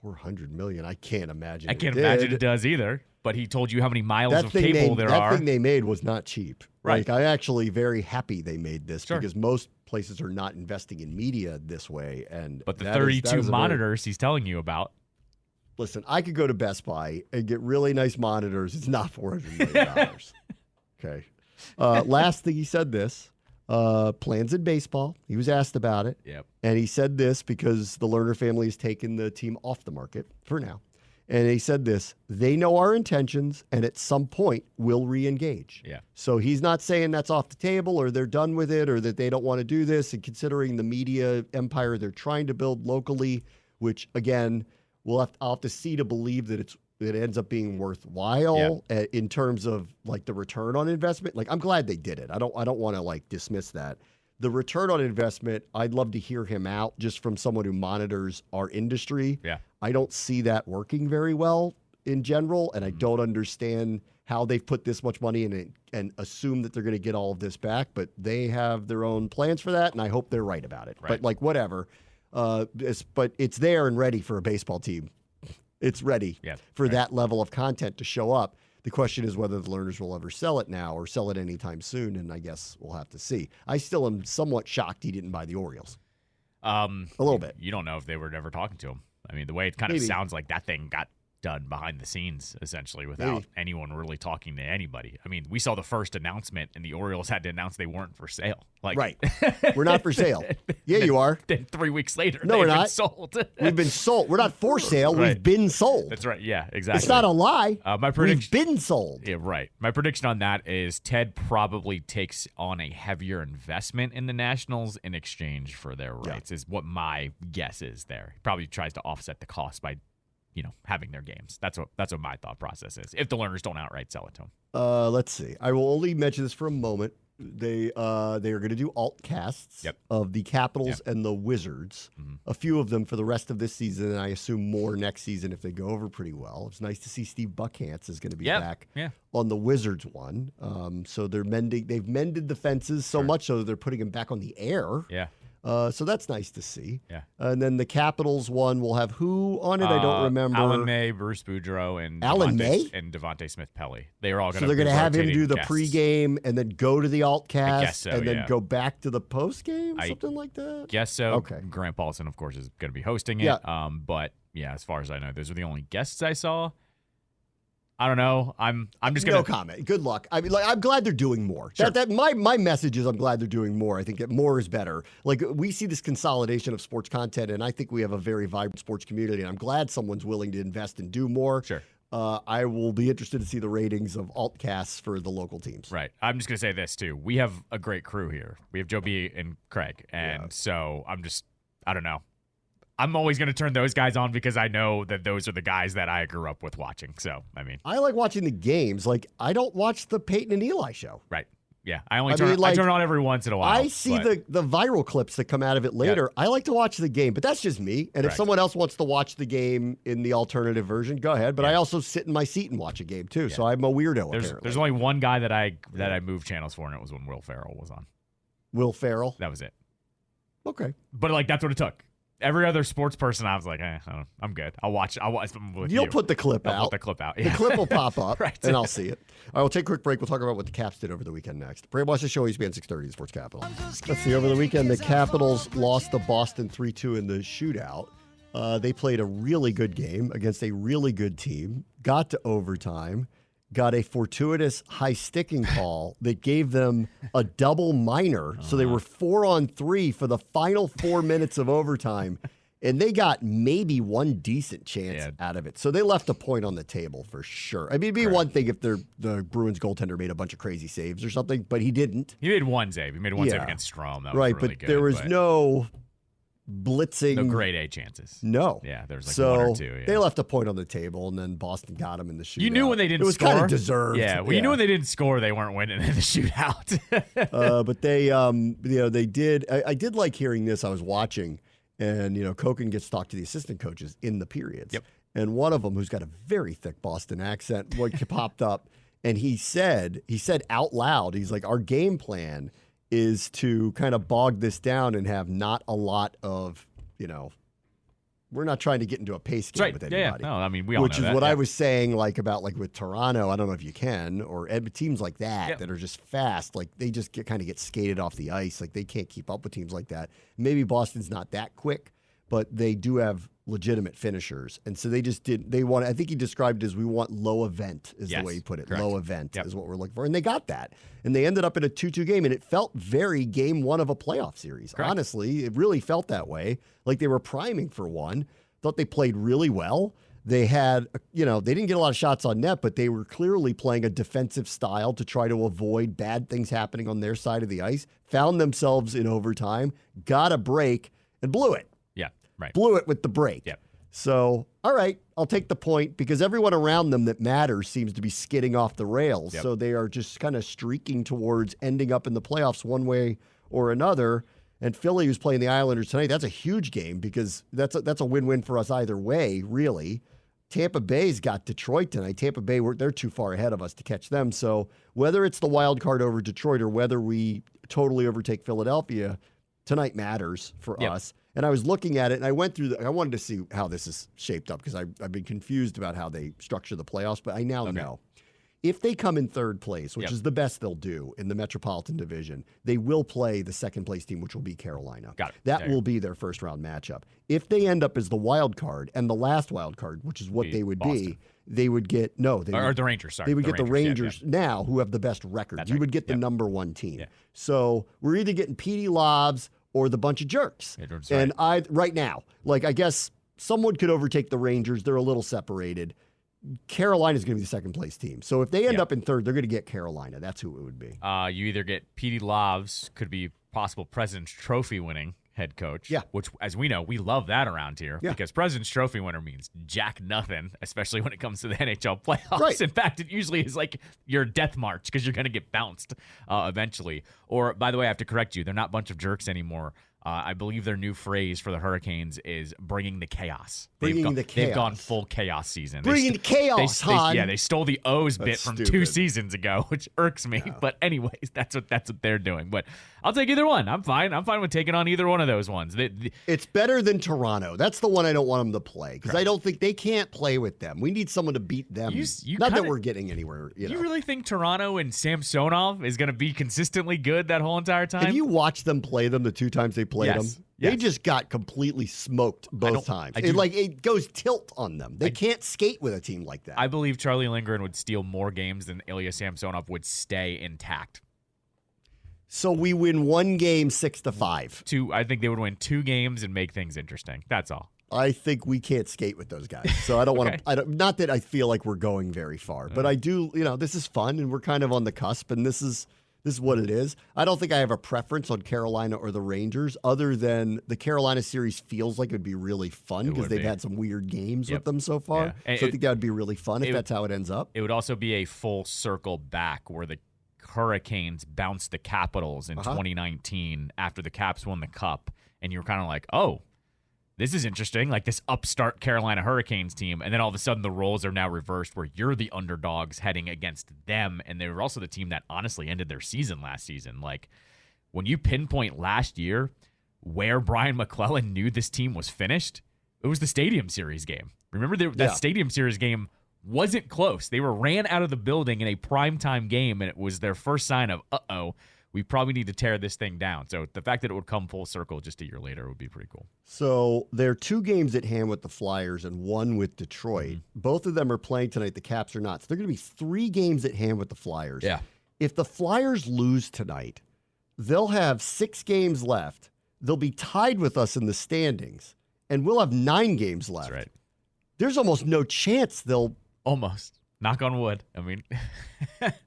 $400 million. I can't imagine. I can't imagine it does either. But he told you how many miles of cable there are. That thing they made was not cheap. Right. I'm actually very happy they made this because most places are not investing in media this way. But the 32 monitors he's telling you about. Listen, I could go to Best Buy and get really nice monitors. It's not $400 million. Okay. Last thing he said this, plans in baseball. He was asked about it. Yep. And he said this because the Lerner family has taken the team off the market for now. And he said this, they know our intentions and at some point we'll re-engage. Yeah. So he's not saying that's off the table or they're done with it or that they don't want to do this. And considering the media empire they're trying to build locally, which again, I'll have to see to believe that it ends up being worthwhile in terms of like the return on investment. Like, I'm glad they did it. I don't want to dismiss that. The return on investment, I'd love to hear him out just from someone who monitors our industry. Yeah. I don't see that working very well in general, and I don't understand how they've put this much money in it and assume that they're going to get all of this back, but they have their own plans for that, and I hope they're right about it. Right. But whatever. But it's there and ready for a baseball team. It's ready for that level of content to show up. The question is whether the Lerners will ever sell it now or sell it anytime soon, and I guess we'll have to see. I still am somewhat shocked he didn't buy the Orioles. A little bit. You don't know if they were ever talking to him. I mean, the way it kind of sounds like that thing got done behind the scenes, essentially, without anyone really talking to anybody. I mean, we saw the first announcement, and the Orioles had to announce they weren't for sale. Right. We're not for sale. Yeah, you are. Then 3 weeks later, no, we're not. Been sold. We've been sold. We're not for sale. Right. We've been sold. That's right. Yeah, exactly. It's not a lie. My prediction, we've been sold. Yeah, right. My prediction on that is Ted probably takes on a heavier investment in the Nationals in exchange for their rights, is what my guess is there. He probably tries to offset the cost by having their games. That's what my thought process is. If the Learners don't outright sell it to them. Let's see. I will only mention this for a moment. They are going to do alt casts of the Capitals and the Wizards. Mm-hmm. A few of them for the rest of this season, and I assume more next season if they go over pretty well. It's nice to see Steve Buckhantz is going to be back on the Wizards one. So they've mended the fences so much so that they're putting him back on the air. Yeah. So that's nice to see. Yeah. And then the Capitals one will have who on it? I don't remember. Alan May, Bruce Boudreau, and Devontae Smith-Pelly. They are all going to. So they're going to have him do the pregame and then go to the alt cast so, and then go back to the postgame, something like that. Guess so. Okay. Grant Paulson, of course, is going to be hosting it. Yeah. But yeah, as far as I know, those are the only guests I saw. I don't know. I'm just gonna no comment. Good luck. I mean, I'm glad they're doing more. Sure. My message is I'm glad they're doing more. I think that more is better. Like we see this consolidation of sports content, and I think we have a very vibrant sports community. And I'm glad someone's willing to invest and do more. Sure. I will be interested to see the ratings of altcasts for the local teams. Right. I'm just gonna say this too. We have a great crew here. We have Joe B and Craig, and so I don't know. I'm always going to turn those guys on because I know that those are the guys that I grew up with watching. So, I mean. I like watching the games. Like, I don't watch the Peyton and Eli show. Right. Yeah. I turn it on every once in a while. I see the viral clips that come out of it later. I like to watch the game, but that's just me. And if someone else wants to watch the game in the alternative version, go ahead. But I also sit in my seat and watch a game, too. Yeah. So I'm a weirdo, apparently. There's only one guy that I moved channels for, and it was when Will Ferrell was on. Will Ferrell? That was it. Okay. But, that's what it took. Every other sports person, I was like, I'm good. I'll watch. You'll put the clip out. I'll put the clip out. Yeah. The clip will pop up, and I'll see it. All right, we'll take a quick break. We'll talk about what the Caps did over the weekend next. Bram, watch the show, ESPN 630, Sports Capital. Let's see. Over the weekend, the Capitals lost to Boston 3-2 in the shootout. They played a really good game against a really good team, got to overtime, got a fortuitous high sticking call that gave them a double minor. So they were 4-on-3 for the final 4 minutes of overtime, and they got maybe one decent chance out of it. So they left a point on the table for sure. I mean, it'd be one thing if the Bruins goaltender made a bunch of crazy saves or something, but he didn't. He made one save. He made one save against Strom. That was really good. But there was no blitzing. No grade A chances. No. Yeah, there was one or two. Yeah. They left a point on the table, and then Boston got them in the shootout. You knew when they didn't score. It was kind of deserved. Yeah, well, you knew when they didn't score, they weren't winning in the shootout. But they, they did. I did like hearing this. I was watching, and, Koken gets to talk to the assistant coaches in the periods. Yep. And one of them, who's got a very thick Boston accent, popped up, and he said out loud, he's like, our game plan is to kind of bog this down and have not a lot of, we're not trying to get into a pace game with anybody. Yeah. No, I mean, we all which know is that, what I was saying, about with Toronto. I don't know if you can, or teams like that that are just fast. Like they just kind of get skated off the ice. Like they can't keep up with teams like that. Maybe Boston's not that quick, but they do have legitimate finishers. And so they just did. They want. I think he described it as we want low event is the way he put it. Correct. Low event is what we're looking for, and they got that. And they ended up in a 2-2 game, and it felt very game one of a playoff series. Correct. Honestly, it really felt that way. Like they were priming for one. Thought they played really well. They had, they didn't get a lot of shots on net, but they were clearly playing a defensive style to try to avoid bad things happening on their side of the ice. Found themselves in overtime, got a break, and blew it. Yeah, right. Blew it with the break. Yeah. So, all right, I'll take the point because everyone around them that matters seems to be skidding off the rails. Yep. So they are just kind of streaking towards ending up in the playoffs one way or another. And Philly, who's playing the Islanders tonight, that's a huge game because that's a win-win for us either way, really. Tampa Bay's got Detroit tonight. Tampa Bay, they're too far ahead of us to catch them. So whether it's the wild card over Detroit or whether we totally overtake Philadelphia, tonight matters for us. And I was looking at it, and I went through I wanted to see how this is shaped up because I've been confused about how they structure the playoffs, but I now know. If they come in third place, which is the best they'll do in the Metropolitan Division, they will play the second place team, which will be Carolina. Got it. That will be their first round matchup. If they end up as the wild card and the last wild card, which is what they would be, they would get the Rangers. Sorry, they would get the Rangers now, who have the best record. You would get the number one team. So we're either getting Petey Lobs or the bunch of jerks. And right now, like I guess someone could overtake the Rangers. They're a little separated. Carolina's going to be the second place team. So if they end up in third, they're going to get Carolina. That's who it would be. You either get Petey Lobs, could be possible President's Trophy winning head coach. Yeah. Which, as we know, we love that around here because President's Trophy winner means jack nothing, especially when it comes to the NHL playoffs. Right. In fact, it usually is like your death march because you're going to get bounced eventually. Or, by the way, I have to correct you. They're not a bunch of jerks anymore. I believe their new phrase for the Hurricanes is bringing the chaos. They've gone full chaos season. Bringing the chaos, hon. They stole the O's bit from stupid. 2 seasons ago, which irks me. No. But anyways, that's what they're doing. But I'll take either one. I'm fine. I'm fine with taking on either one of those ones. It's better than Toronto. That's the one I don't want them to play because I don't think they can't play with them. We need someone to beat them. Not that we're getting anywhere. You really think Toronto and Samsonov is going to be consistently good that whole entire time? Have you watched them play them the 2 times they played them? They just got completely smoked both times. It goes tilt on them. They can't skate with a team like that. I believe Charlie Lindgren would steal more games than Ilya Samsonov would stay intact. So we win 1 game 6-5. I think they would win 2 games and make things interesting. That's all. I think we can't skate with those guys. So I don't want to. Not that I feel like we're going very far, but I do. This is fun, and we're kind of on the cusp, and this is what it is. I don't think I have a preference on Carolina or the Rangers, other than the Carolina series feels like it would be really fun because they've had some weird games with them so far. Yeah. So I think that would be really fun if that's how it ends up. It would also be a full circle back where the Hurricanes bounced the Capitals in 2019 after the Caps won the Cup, and you were kind of like, oh, this is interesting, like this upstart Carolina Hurricanes team, and then all of a sudden the roles are now reversed where you're the underdogs heading against them, and they were also the team that honestly ended their season last season. Like, when you pinpoint last year where Brian McClellan knew this team was finished, it was the Stadium Series game. Remember that Stadium Series game wasn't close. They were ran out of the building in a primetime game, and it was their first sign of, we probably need to tear this thing down. So the fact that it would come full circle just a year later would be pretty cool. So there are 2 games at hand with the Flyers and 1 with Detroit. Both of them are playing tonight. The Caps are not. So they're going to be 3 games at hand with the Flyers. Yeah. If the Flyers lose tonight, they'll have 6 games left. They'll be tied with us in the standings, and we'll have 9 games left. That's right. There's almost no chance they'll... Almost. Knock on wood. I mean,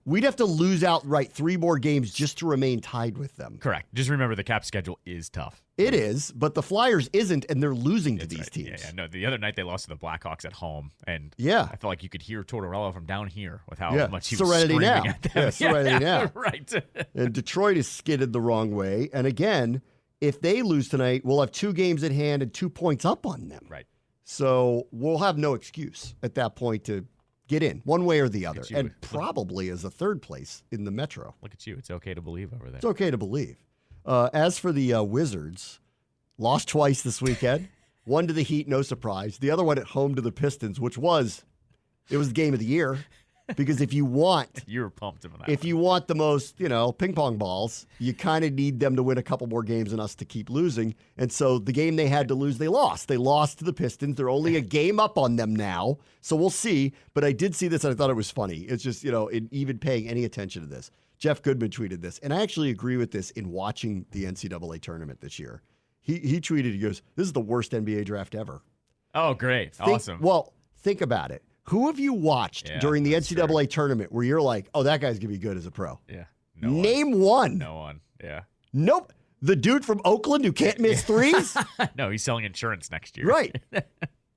we'd have to lose outright 3 more games just to remain tied with them. Correct. Just remember the Cap schedule is tough. It is, but the Flyers isn't, and they're losing to these teams. Yeah, no, the other night they lost to the Blackhawks at home, and I felt like you could hear Tortorella from down here with how much he was screaming at them. Yeah, Serenity now. Right. And Detroit is skidded the wrong way. And again, if they lose tonight, we'll have 2 games at hand and 2 points up on them. Right. So we'll have no excuse at that point to get in one way or the other, and probably as a third place in the Metro. Look at you. It's okay to believe over there. It's okay to believe. As for the Wizards, lost twice this weekend. One to the Heat, no surprise. The other one at home to the Pistons, which was the game of the year. Because if you want... You were pumped about that. If you want the most, ping pong balls, you kind of need them to win a couple more games than us to keep losing. And so the game they had to lose, they lost. They lost to the Pistons. They're only a game up on them now. So we'll see. But I did see this, and I thought it was funny. It's just, even paying any attention to this. Jeff Goodman tweeted this. And I actually agree with this in watching the NCAA tournament this year. He tweeted, he goes, this is the worst NBA draft ever. Oh, great. Awesome. Well, think about it. Who have you watched during the NCAA tournament where you're like, oh, that guy's going to be good as a pro? Yeah. Name one. No one. Yeah. Nope. The dude from Oakland who can't miss threes? No, he's selling insurance next year. Right.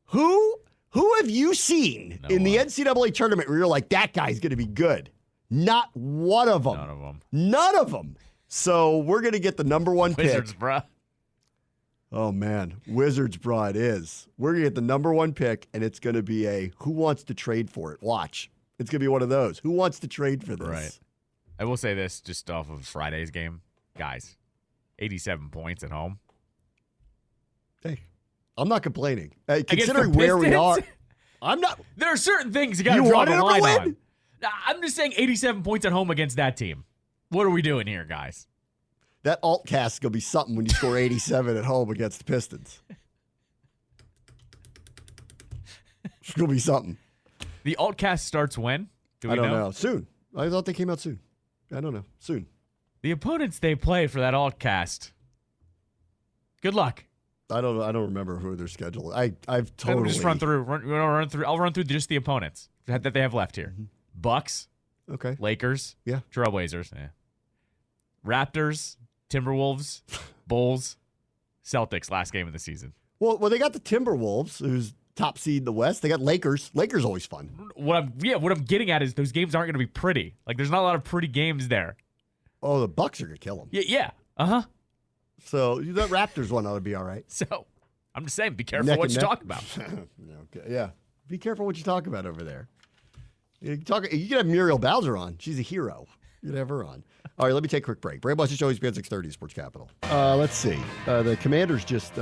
Who have you seen in the NCAA tournament where you're like, that guy's going to be good? Not one of them. None of them. None of them. So we're going to get the number 1 pick. Wizards, bruh. Oh, man. Wizards, bruh, it is. We're going to get the number 1 pick, and it's going to be a who wants to trade for it. Watch. It's going to be one of those. Who wants to trade for this? Right. I will say this just off of Friday's game. Guys, 87 points at home. Hey, I'm not complaining. Considering where we are, I'm not. There are certain things you got to draw the line on. I'm just saying 87 points at home against that team. What are we doing here, guys? That alt cast is going to be something when you score 87 at home against the Pistons. It's going to be something. The alt cast starts when? Do we I don't know. Soon. I thought they came out soon. I don't know. Soon. The opponents they play for that alt cast. Good luck. I don't remember who their schedule is. I've totally just run through. I'll run through just the opponents that they have left here. Mm-hmm. Bucks. Okay. Lakers. Yeah. Trailblazers. Yeah. Raptors. Timberwolves. Bulls. Celtics. Last game of the season. Well, they got the Timberwolves, who's top seed in the West. They got Lakers. Lakers always fun. What I'm getting at is those games aren't going to be pretty. Like there's not a lot of pretty games there. Oh, the Bucks are going to kill them. Yeah. Uh-huh. So that Raptors one ought to be all right. So I'm just saying, be careful what you talk about. Okay. Yeah. Be careful what you talk about over there. You can have Muriel Bowser on. She's a hero. You can have her on. All right, let me take a quick break. Bram Show, ESPN 630, Sports Capital. Let's see. The Commanders just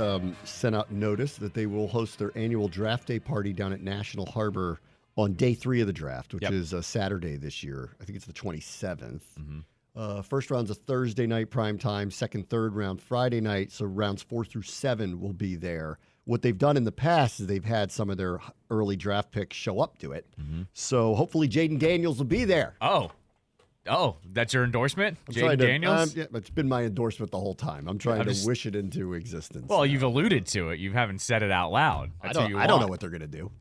sent out notice that they will host their annual draft day party down at National Harbor on day 3 of the draft, which is Saturday this year. I think it's the 27th. Mm-hmm. First round's a Thursday night prime time. Second, third round Friday night. So rounds 4 through 7 will be there. What they've done in the past is they've had some of their early draft picks show up to it. Mm-hmm. So hopefully Jaden Daniels will be there. Oh, that's your endorsement? Jaden Daniels? Yeah, it's been my endorsement the whole time. I'm trying to wish it into existence. Well, you've alluded to it. You haven't said it out loud. I don't know what they're going to do.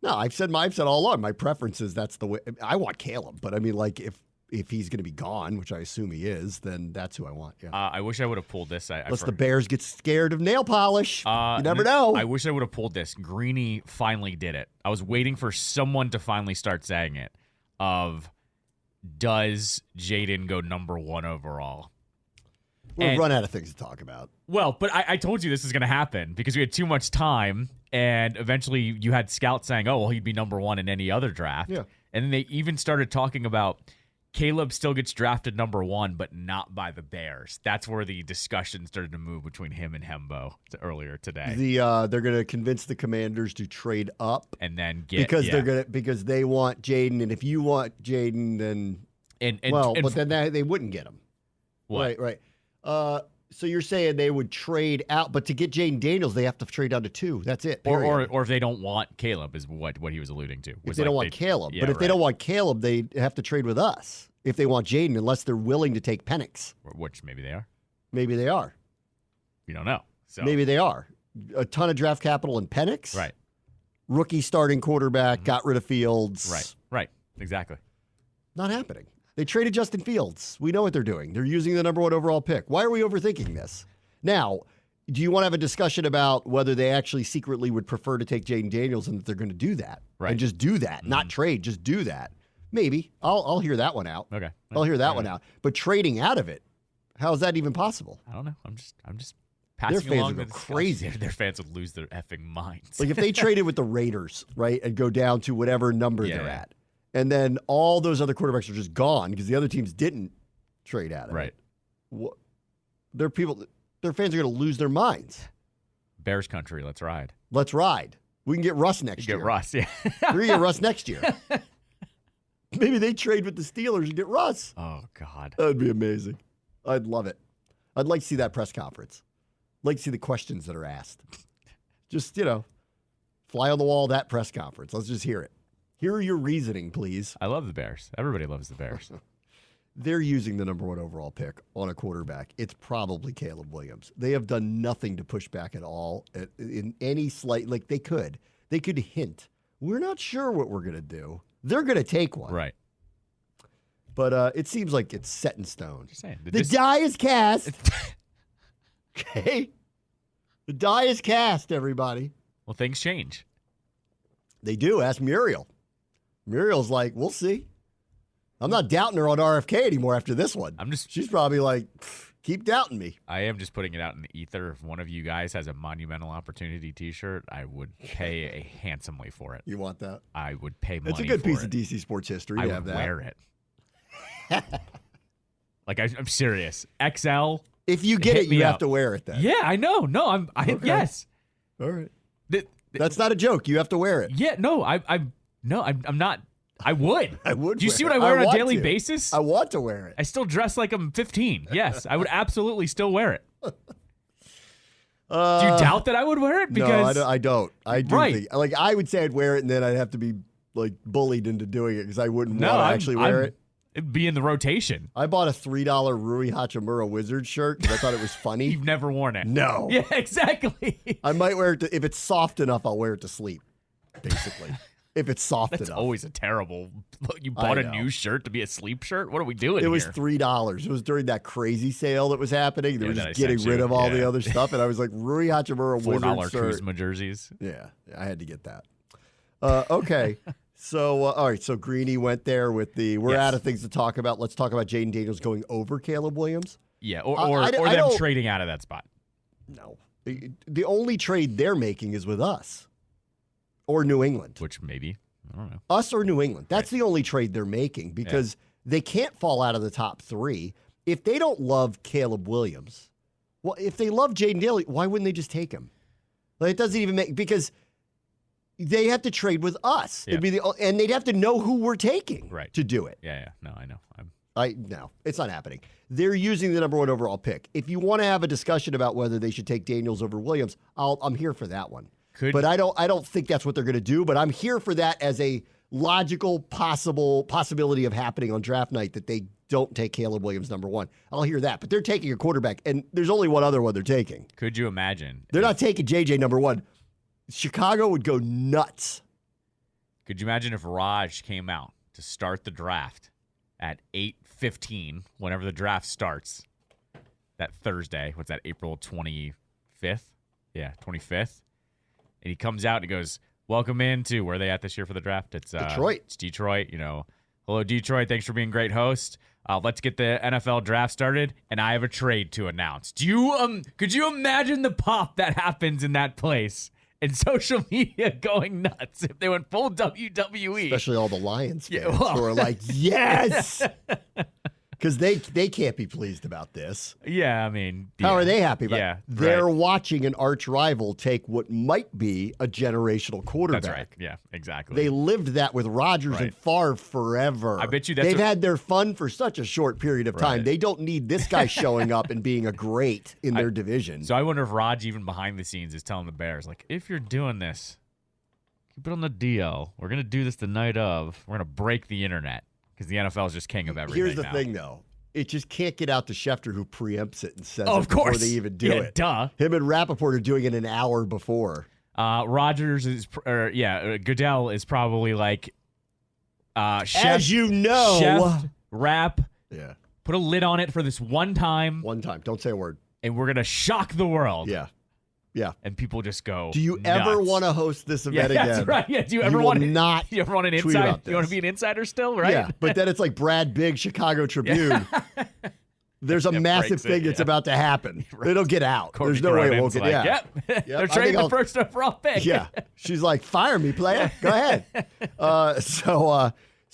No, I've said all along. My preference is that's the way. I want Caleb, but I mean, like, if he's going to be gone, which I assume he is, then that's who I want. Yeah. I wish I would have pulled this. Unless the Bears get scared of nail polish. You never know. I wish I would have pulled this. Greeny finally did it. I was waiting for someone to finally start saying it. Does Jaden go number 1 overall? We've run out of things to talk about. Well, but I told you this is going to happen because we had too much time, and eventually you had scouts saying, oh, well, he'd be number 1 in any other draft. Yeah. And then they even started talking about Caleb still gets drafted number 1, but not by the Bears. That's where the discussion started to move between him and Hembo earlier today. They're going to convince the Commanders to trade up and then because they want Jaden, and if you want Jaden, then but then they wouldn't get him. What? Right. So you're saying they would trade out, but to get Jaden Daniels, they have to trade down to 2. That's it. Or if they don't want Caleb, is what he was alluding to. If they don't want Caleb, but if they don't want Caleb, they have to trade with us. If they want Jaden, unless they're willing to take Penix, which maybe they are. Maybe they are. We don't know. So maybe they are. A ton of draft capital in Penix. Right. Rookie starting quarterback. Got rid of Fields. Right. Exactly. Not happening. They traded Justin Fields. We know what they're doing. They're using the number 1 overall pick. Why are we overthinking this? Now, do you want to have a discussion about whether they actually secretly would prefer to take Jaden Daniels and that they're going to do that? Right. And just do that, not trade, just do that. Maybe. I'll hear that one out. Okay. I'll hear that one out. But trading out of it, how is that even possible? I don't know. I'm just passing their fans along would go crazy. Their fans would lose their effing minds. Like if they traded with the Raiders, right, and go down to whatever number they're at. And then all those other quarterbacks are just gone because the other teams didn't trade out of it. Their fans are going to lose their minds. Bears country, let's ride. Let's ride. We can get Russ next year. Get Russ, yeah. We're going to get Russ next year. Maybe they trade with the Steelers and get Russ. Oh, God. That would be amazing. I'd love it. I'd like to see that press conference. I'd like to see the questions that are asked. Just, fly on the wall that press conference. Let's just hear it. Hear your reasoning, please. I love the Bears. Everybody loves the Bears. They're using the number 1 overall pick on a quarterback. It's probably Caleb Williams. They have done nothing to push back at all in any slight. Like they could hint. We're not sure what we're going to do. They're going to take one. Right. But it seems like it's set in stone. Just saying. The die is cast. Okay? The die is cast, everybody. Well, things change. They do. Ask Muriel. Muriel's like, we'll see. I'm not doubting her on RFK anymore after this one. She's probably like, keep doubting me. I am just putting it out in the ether. If one of you guys has a Monumental Opportunity T-shirt, I would pay handsomely for it. You want that? I would pay money for it. It's a good piece of DC sports history to have that. I would wear it. Like, I'm serious. XL. If you get it, you have to wear it then. Yeah, I know. No, Okay. Yes. All right. That's not a joke. You have to wear it. Yeah, no, I'm not. I would. I would. Do you see what I wear on a daily basis? I want to wear it. I still dress like I'm 15. Yes, I would absolutely still wear it. Do you doubt that I would wear it? Because no, I don't. I do right. think, like, I would say I'd wear it, and then I'd have to be like bullied into doing it because I wouldn't want to actually wear it. It'd be in the rotation. I bought a $3 Rui Hachimura Wizard shirt because I thought it was funny. You've never worn it. No. Yeah, exactly. I might wear it if it's soft enough. I'll wear it to sleep. Basically, if it's soft That's enough. always a terrible. You bought a new shirt to be a sleep shirt. What are we doing? It was here? $3. It was during that crazy sale that was happening. They were just getting rid of all the other stuff, and I was like, Rui Hachimura Wizard shirt. $4 Kuzma jerseys. Yeah, I had to get that. Okay. So, all right. So Greeny went there with the. We're out of things to talk about. Let's talk about Jaden Daniels going over Caleb Williams. Yeah, or them trading out of that spot. No, the only trade they're making is with us, or New England. Which maybe I don't know. Us or New England. That's the only trade they're making because they can't fall out of the top three if they don't love Caleb Williams. Well, if they love Jaden Daniels, why wouldn't they just take him? Like, it doesn't even make because. They have to trade with us. Yeah. And they'd have to know who we're taking to do it. Yeah. No, I know. No, it's not happening. They're using the number 1 overall pick. If you want to have a discussion about whether they should take Daniels over Williams, I'm here for that one. But I don't think that's what they're going to do. But I'm here for that as a logical possibility of happening on draft night that they don't take Caleb Williams number 1. I'll hear that. But they're taking a quarterback, and there's only one other one they're taking. Could you imagine? They're not taking JJ number 1. Chicago would go nuts. Could you imagine if Raj came out to start the draft at 8:15, whenever the draft starts, that Thursday? What's that, April 25th? Yeah, 25th. And he comes out and he goes, welcome into, where are they at this year for the draft? It's Detroit. It's Detroit. Hello, Detroit. Thanks for being a great host. Let's get the NFL draft started, and I have a trade to announce. Could you imagine the pop that happens in that place? And social media going nuts if they went full WWE. Especially all the Lions fans who are like, yes! Because they can't be pleased about this. Yeah, I mean. How are they happy about it? Yeah, they're watching an arch rival take what might be a generational quarterback. That's right. Yeah, exactly. They lived that with Rodgers and Favre forever. I bet you they've had their fun for such a short period of time. They don't need this guy showing up and being a great in their division. So I wonder if Raj, even behind the scenes, is telling the Bears, like, if you're doing this, keep it on the DL. We're going to do this the night of. We're going to break the internet. Because the NFL is just king of everything. Here's the thing, though. It just can't get out to Schefter, who preempts it and says it before they even do it. Duh. Him and Rappaport are doing it an hour before. Rodgers is, Goodell is probably like, Chef, as you know, Chef, Rapp, put a lid on it for this one time. One time. Don't say a word. And we're going to shock the world. Yeah. Yeah. And people just go, do you ever want to host this event again? That's right. Yeah. Do you ever want not? You ever want an insider? You want to be an insider still, right? Yeah. But then it's like Brad Bigg, Chicago Tribune. There's a massive thing that's about to happen. Right. It'll get out. Courtney There's no way it won't get out. Yep. They're trading the first overall pick. Yeah. She's like, fire me, player. Go ahead.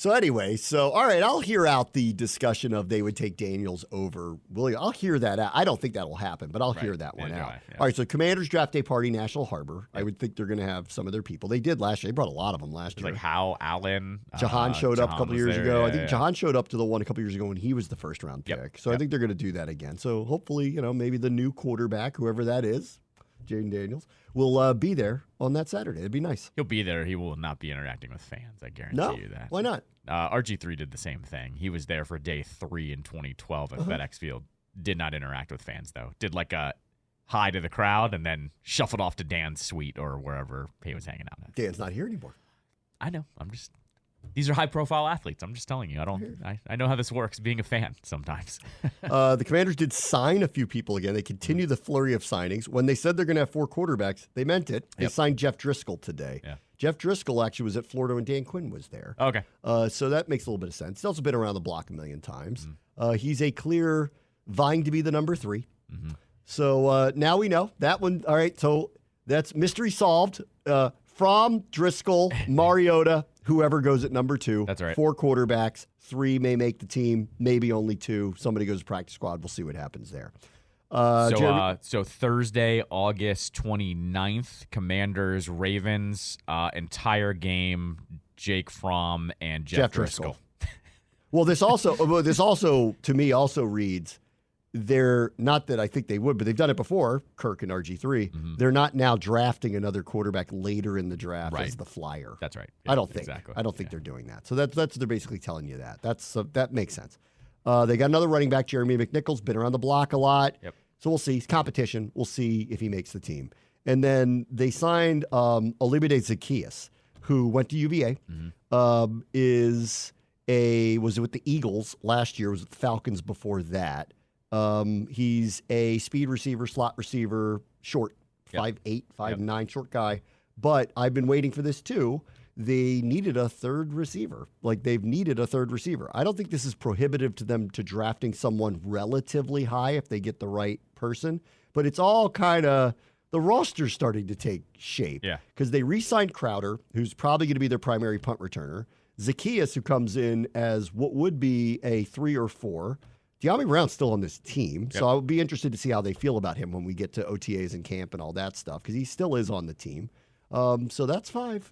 So anyway, all right, I'll hear out the discussion of they would take Daniels over Williams. I'll hear that out. I don't think that'll happen, but I'll hear that one out. All right, so Commanders Draft Day Party, National Harbor. I would think they're going to have some of their people. They did last year. They brought a lot of them last year. Like Howe, Allen. Jahan showed up a couple years ago. I think Jahan showed up to the one a couple years ago when he was the first-round pick. So I think they're going to do that again. So hopefully, maybe the new quarterback, whoever that is, Jaden Daniels, will be there on that Saturday. It'd be nice. He'll be there. He will not be interacting with fans. I guarantee you that. Why not? RG3 did the same thing. He was there for day 3 in 2012 at FedEx Field. Did not interact with fans, though. Did like a hi to the crowd and then shuffled off to Dan's suite or wherever he was hanging out at. Dan's not here anymore. I know. These are high-profile athletes. I'm just telling you. I know how this works, being a fan sometimes. The Commanders did sign a few people again. They continue the flurry of signings. When they said they're going to have 4 quarterbacks, they meant it. They signed Jeff Driscoll today. Yeah. Jeff Driscoll actually was at Florida when Dan Quinn was there. Okay. So that makes a little bit of sense. He's also been around the block a million times. He's a clear vying to be the number 3. Mm-hmm. So now we know that one. All right, so that's mystery solved. From Driscoll, Mariota, whoever goes at number 2. That's right. 4 quarterbacks. 3 may make the team, maybe only 2. Somebody goes to practice squad. We'll see what happens there. So Thursday, August 29th, Commanders, Ravens, entire game, Jake Fromm and Jeff Driscoll. Well, this also to me also reads they're not that I think they would, but they've done it before, Kirk and RG3. Mm-hmm. They're not now drafting another quarterback later in the draft as the flyer. That's right. Yeah, I don't think. Exactly. I don't think they're doing that. So that's they're basically telling you that. That makes sense. They got another running back, Jeremy McNichols, been around the block a lot. Yep. So we'll see. It's competition. We'll see if he makes the team. And then they signed Olibide Zaccheaus, who went to UVA, was with the Eagles last year, was with the Falcons before that. He's a speed receiver, slot receiver, short, 5'8", 5'9", short guy. But I've been waiting for this too. They needed a third receiver. They've needed a third receiver. I don't think this is prohibitive to them to drafting someone relatively high if they get the right person. But it's all kind of, the roster's starting to take shape. Yeah. Because they re-signed Crowder, who's probably going to be their primary punt returner. Zaccheaus, who comes in as what would be a 3 or 4. De'Ami Brown's still on this team, so I would be interested to see how they feel about him when we get to OTAs and camp and all that stuff, because he still is on the team. So that's 5.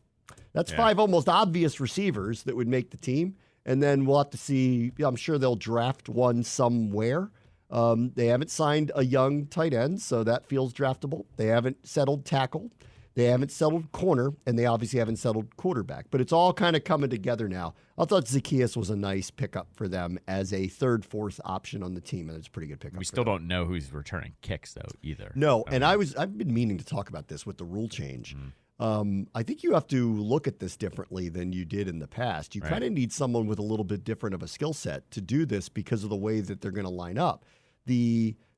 That's 5 almost obvious receivers that would make the team, and then we'll have to see. I'm sure they'll draft one somewhere. They haven't signed a young tight end, so that feels draftable. They haven't settled tackle. They haven't settled corner, and they obviously haven't settled quarterback. But it's all kind of coming together now. I thought Zaccheaus was a nice pickup for them as a third, fourth option on the team, and it's a pretty good pickup. We still don't know who's returning kicks, though, either. No, and I've been meaning to talk about this with the rule change. I think you have to look at this differently than you did in the past. You kind of need someone with a little bit different of a skill set to do this because of the way that they're going to line up.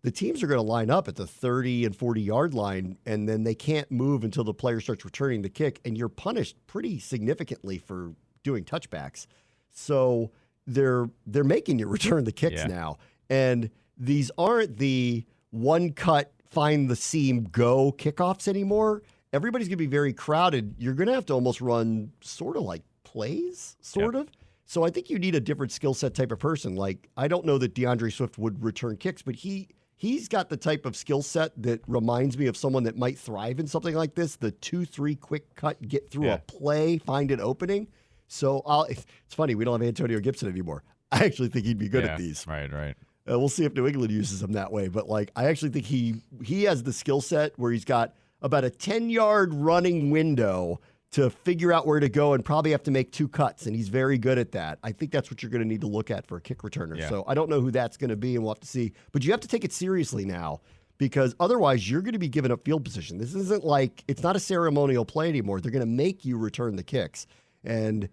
The teams are going to line up at the 30 and 40-yard line, and then they can't move until the player starts returning the kick, and you're punished pretty significantly for doing touchbacks. So they're making you return the kicks now. And these aren't the one-cut, find the seam, go kickoffs anymore. Everybody's going to be very crowded. You're going to have to almost run sort of like plays, sort of. So I think you need a different skill set type of person. I don't know that DeAndre Swift would return kicks, but he's got the type of skill set that reminds me of someone that might thrive in something like this, the 2-3 quick cut, get through a play, find an opening. So it's funny, we don't have Antonio Gibson anymore. I actually think he'd be good at these. Right. We'll see if New England uses him that way. But I actually think he has the skill set where he's got about a 10-yard running window to figure out where to go and probably have to make 2 cuts, and he's very good at that. I think that's what you're going to need to look at for a kick returner. Yeah. So I don't know who that's going to be, and we'll have to see. But you have to take it seriously now because otherwise you're going to be giving up field position. This isn't it's not a ceremonial play anymore. They're going to make you return the kicks, and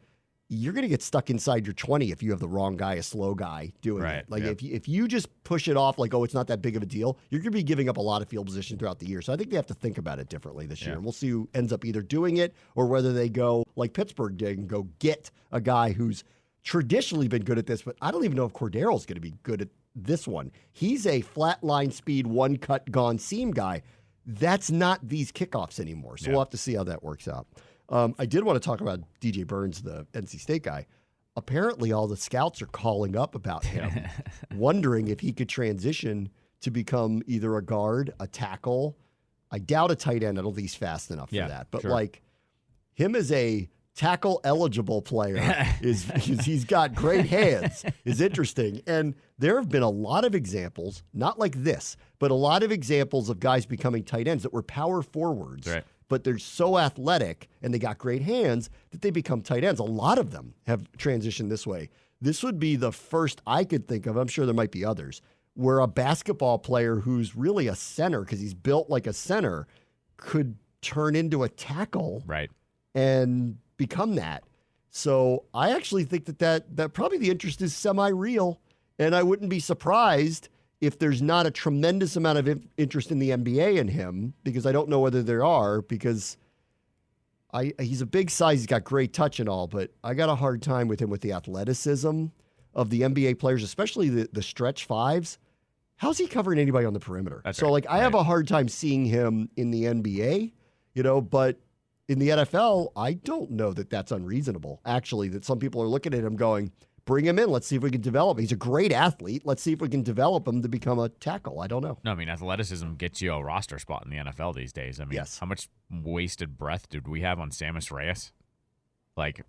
you're going to get stuck inside your 20 if you have the wrong guy, a slow guy doing it. If you just push it off it's not that big of a deal, you're going to be giving up a lot of field position throughout the year. So I think they have to think about it differently this year. And we'll see who ends up either doing it or whether they go like Pittsburgh did and go get a guy who's traditionally been good at this, but I don't even know if Cordero's going to be good at this one. He's a flat line speed, one cut, gone seam guy. That's not these kickoffs anymore. So we'll have to see how that works out. I did want to talk about DJ Burns, the NC State guy. Apparently, all the scouts are calling up about him, wondering if he could transition to become either a guard, a tackle. I doubt a tight end. I don't think he's fast enough for that. But him as a tackle-eligible player, he's got great hands, is interesting. And there have been a lot of examples, not like this, but a lot of examples of guys becoming tight ends that were power forwards. Right. But they're so athletic and they got great hands that they become tight ends. A lot of them have transitioned this way. This would be the first I could think of, I'm sure there might be others, where a basketball player who's really a center, because he's built like a center, could turn into a tackle and become that. So I actually think that probably the interest is semi-real, and I wouldn't be surprised if there's not a tremendous amount of interest in the NBA in him, because I don't know whether there are, because he's a big size, he's got great touch and all, but I got a hard time with him with the athleticism of the NBA players, especially the stretch fives. How's he covering anybody on the perimeter? I have a hard time seeing him in the NBA, but in the NFL, I don't know that that's unreasonable, actually, that some people are looking at him going, bring him in. Let's see if we can develop him. He's a great athlete. Let's see if we can develop him to become a tackle. I don't know. No, I mean, athleticism gets you a roster spot in the NFL these days. I mean, yes. How much wasted breath did we have on Sammis Reyes? Like,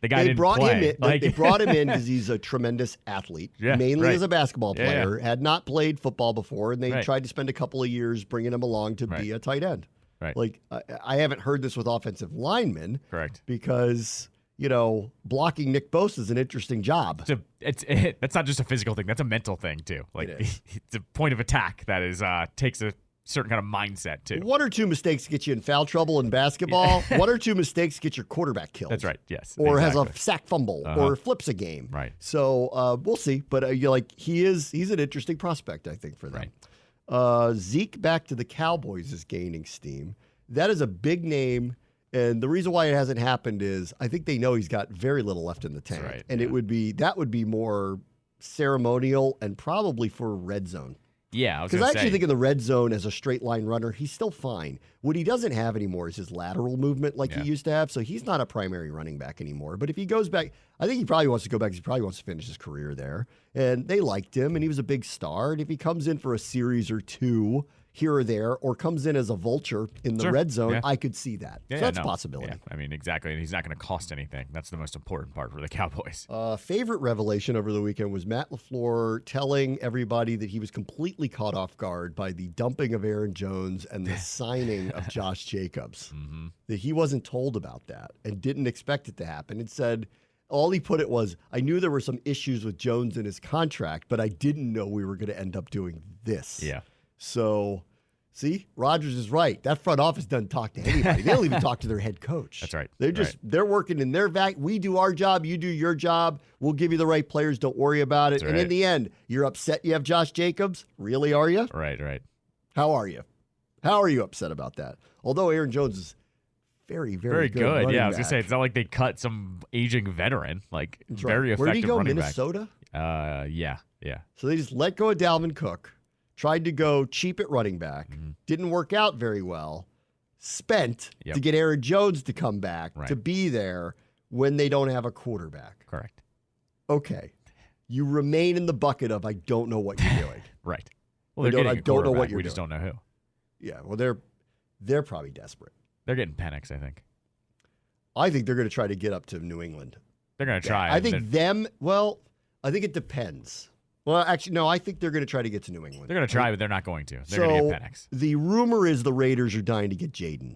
the guy didn't play. They brought him in because he's a tremendous athlete, mainly as a basketball player, had not played football before, and they tried to spend a couple of years bringing him along to be a tight end. Right. Like, I haven't heard this with offensive linemen. Correct. Because, blocking Nick Bosa is an interesting job. That's not just a physical thing. That's a mental thing, too. Like, it's a point of attack that is takes a certain kind of mindset, too. One or two mistakes get you in foul trouble in basketball. One or two mistakes get your quarterback killed. That's right, yes. Or has a sack fumble or flips a game. Right. So we'll see. But he's an interesting prospect, I think, for them. Right. Zeke back to the Cowboys is gaining steam. That is a big name. And the reason why it hasn't happened is I think they know he's got very little left in the tank. Right, and that would be more ceremonial and probably for red zone. Yeah, because I actually think in the red zone as a straight line runner, he's still fine. What he doesn't have anymore is his lateral movement like he used to have. So he's not a primary running back anymore. But if he goes back, I think he probably wants to go back because he probably wants to finish his career there. And they liked him, and he was a big star. And if he comes in for a series or two here or there, or comes in as a vulture in the red zone, I could see that. So that's a possibility. Yeah. I mean, exactly. And he's not going to cost anything. That's the most important part for the Cowboys. Favorite revelation over the weekend was Matt LaFleur telling everybody that he was completely caught off guard by the dumping of Aaron Jones and the signing of Josh Jacobs. Mm-hmm. That he wasn't told about that and didn't expect it to happen. It said, all he put it was, I knew there were some issues with Jones in his contract, but I didn't know we were going to end up doing this. Yeah. So, see, Rodgers is right. That front office doesn't talk to anybody. They don't even talk to their head coach. That's right. They're working in their vac. We do our job. You do your job. We'll give you the right players. Don't worry about it. That's and in the end, you're upset you have Josh Jacobs? Really, are you? Right. How are you? How are you upset about that? Although Aaron Jones is very, very good. Yeah, I was going to say, it's not like they cut some aging veteran. Like, That's very right. effective Where did he go, running Minnesota? back. Yeah. So they just let go of Dalvin Cook. Tried to go cheap at running back. Didn't work out very well. Spent to get Aaron Jones to come back to be there when they don't have a quarterback. Correct. Okay. You remain in the bucket of I don't know what you're doing. Right. Well, I don't know what you're doing. We just don't know who. Yeah. Well, they're probably desperate. They're getting Penix, I think. I think they're going to try to get up to New England. They're going to try. I think I think it depends. Well, actually, no, I think they're going to try to get to New England. They're going to try, but they're not going to. They're going to get Penix. The rumor is the Raiders are dying to get Jaden.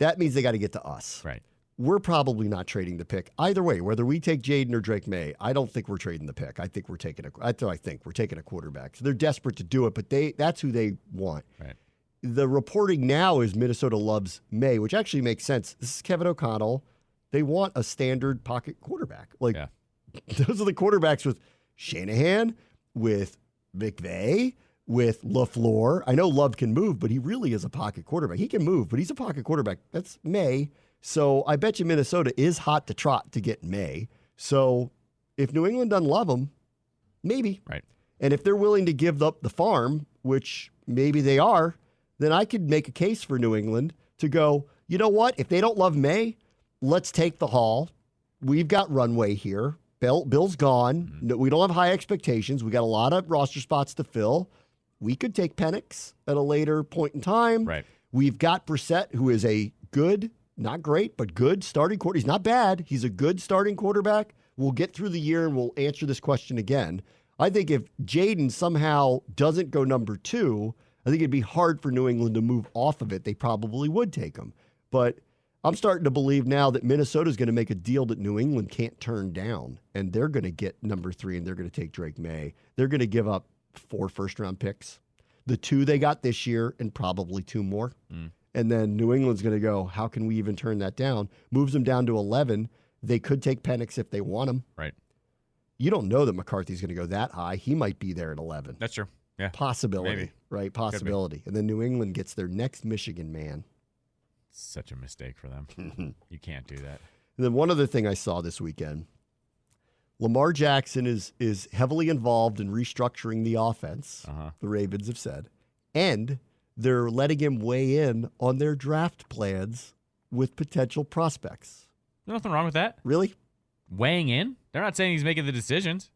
That means they got to get to us. Right. We're probably not trading the pick. Either way, whether we take Jaden or Drake May, I don't think we're trading the pick. I think we're taking a quarterback. So they're desperate to do it, but that's who they want. Right. The reporting now is Minnesota loves May, which actually makes sense. This is Kevin O'Connell. They want a standard pocket quarterback. Those are the quarterbacks with Shanahan, with McVay, with LaFleur. I know Love can move, but he really is a pocket quarterback. He can move, but he's a pocket quarterback. That's May. So I bet you Minnesota is hot to trot to get May. So if New England doesn't love him, maybe. Right. And if they're willing to give up the farm, which maybe they are, then I could make a case for New England to go, you know what? If they don't love May, let's take the haul. We've got runway here. Bill's gone. No, we don't have high expectations. We got a lot of roster spots to fill. We could take Penix at a later point in time. Right. We've got Brissett, who is a good, not great, but good starting quarterback. He's not bad. He's a good starting quarterback. We'll get through the year and we'll answer this question again. I think if Jaden somehow doesn't go number 2, I think it'd be hard for New England to move off of it. They probably would take him. But I'm starting to believe now that Minnesota's going to make a deal that New England can't turn down, and they're going to get number 3, and they're going to take Drake May. They're going to give up 4 first-round picks, the 2 they got this year, and probably 2 more. And then New England's going to go, how can we even turn that down? Moves them down to 11. They could take Penix if they want him. Right. You don't know that McCarthy's going to go that high. He might be there at 11. That's true. Yeah. Possibility. Maybe. Right? Possibility. And then New England gets their next Michigan man. Such a mistake for them. You can't do that. And then one other thing I saw this weekend, Lamar Jackson is heavily involved in restructuring the offense, the Ravens have said, and they're letting him weigh in on their draft plans with potential prospects. There's nothing wrong with that. Really? Weighing in? They're not saying he's making the decisions.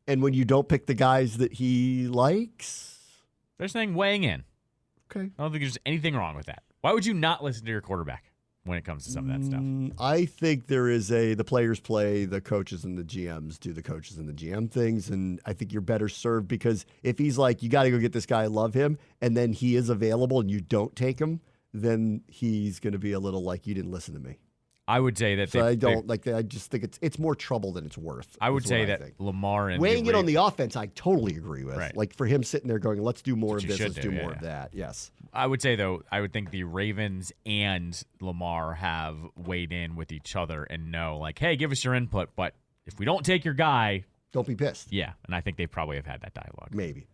And when you don't pick the guys that he likes? They're saying weighing in. Okay. I don't think there's anything wrong with that. Why would you not listen to your quarterback when it comes to some of that stuff? I think there is the players play, the coaches and the GMs do the coaches and the GM things, and I think you're better served because if he's like, you got to go get this guy, I love him, and then he is available and you don't take him, then he's going to be a little like, you didn't listen to me. I would say that I just think it's more trouble than it's worth. I would say that Lamar and weighing it on the offense, I totally agree with. Right. Like for him sitting there going, let's do more of this, let's do more of that. Yes. I would say though, I would think the Ravens and Lamar have weighed in with each other and know like, hey, give us your input, but if we don't take your guy, don't be pissed. Yeah, and I think they probably have had that dialogue. Maybe.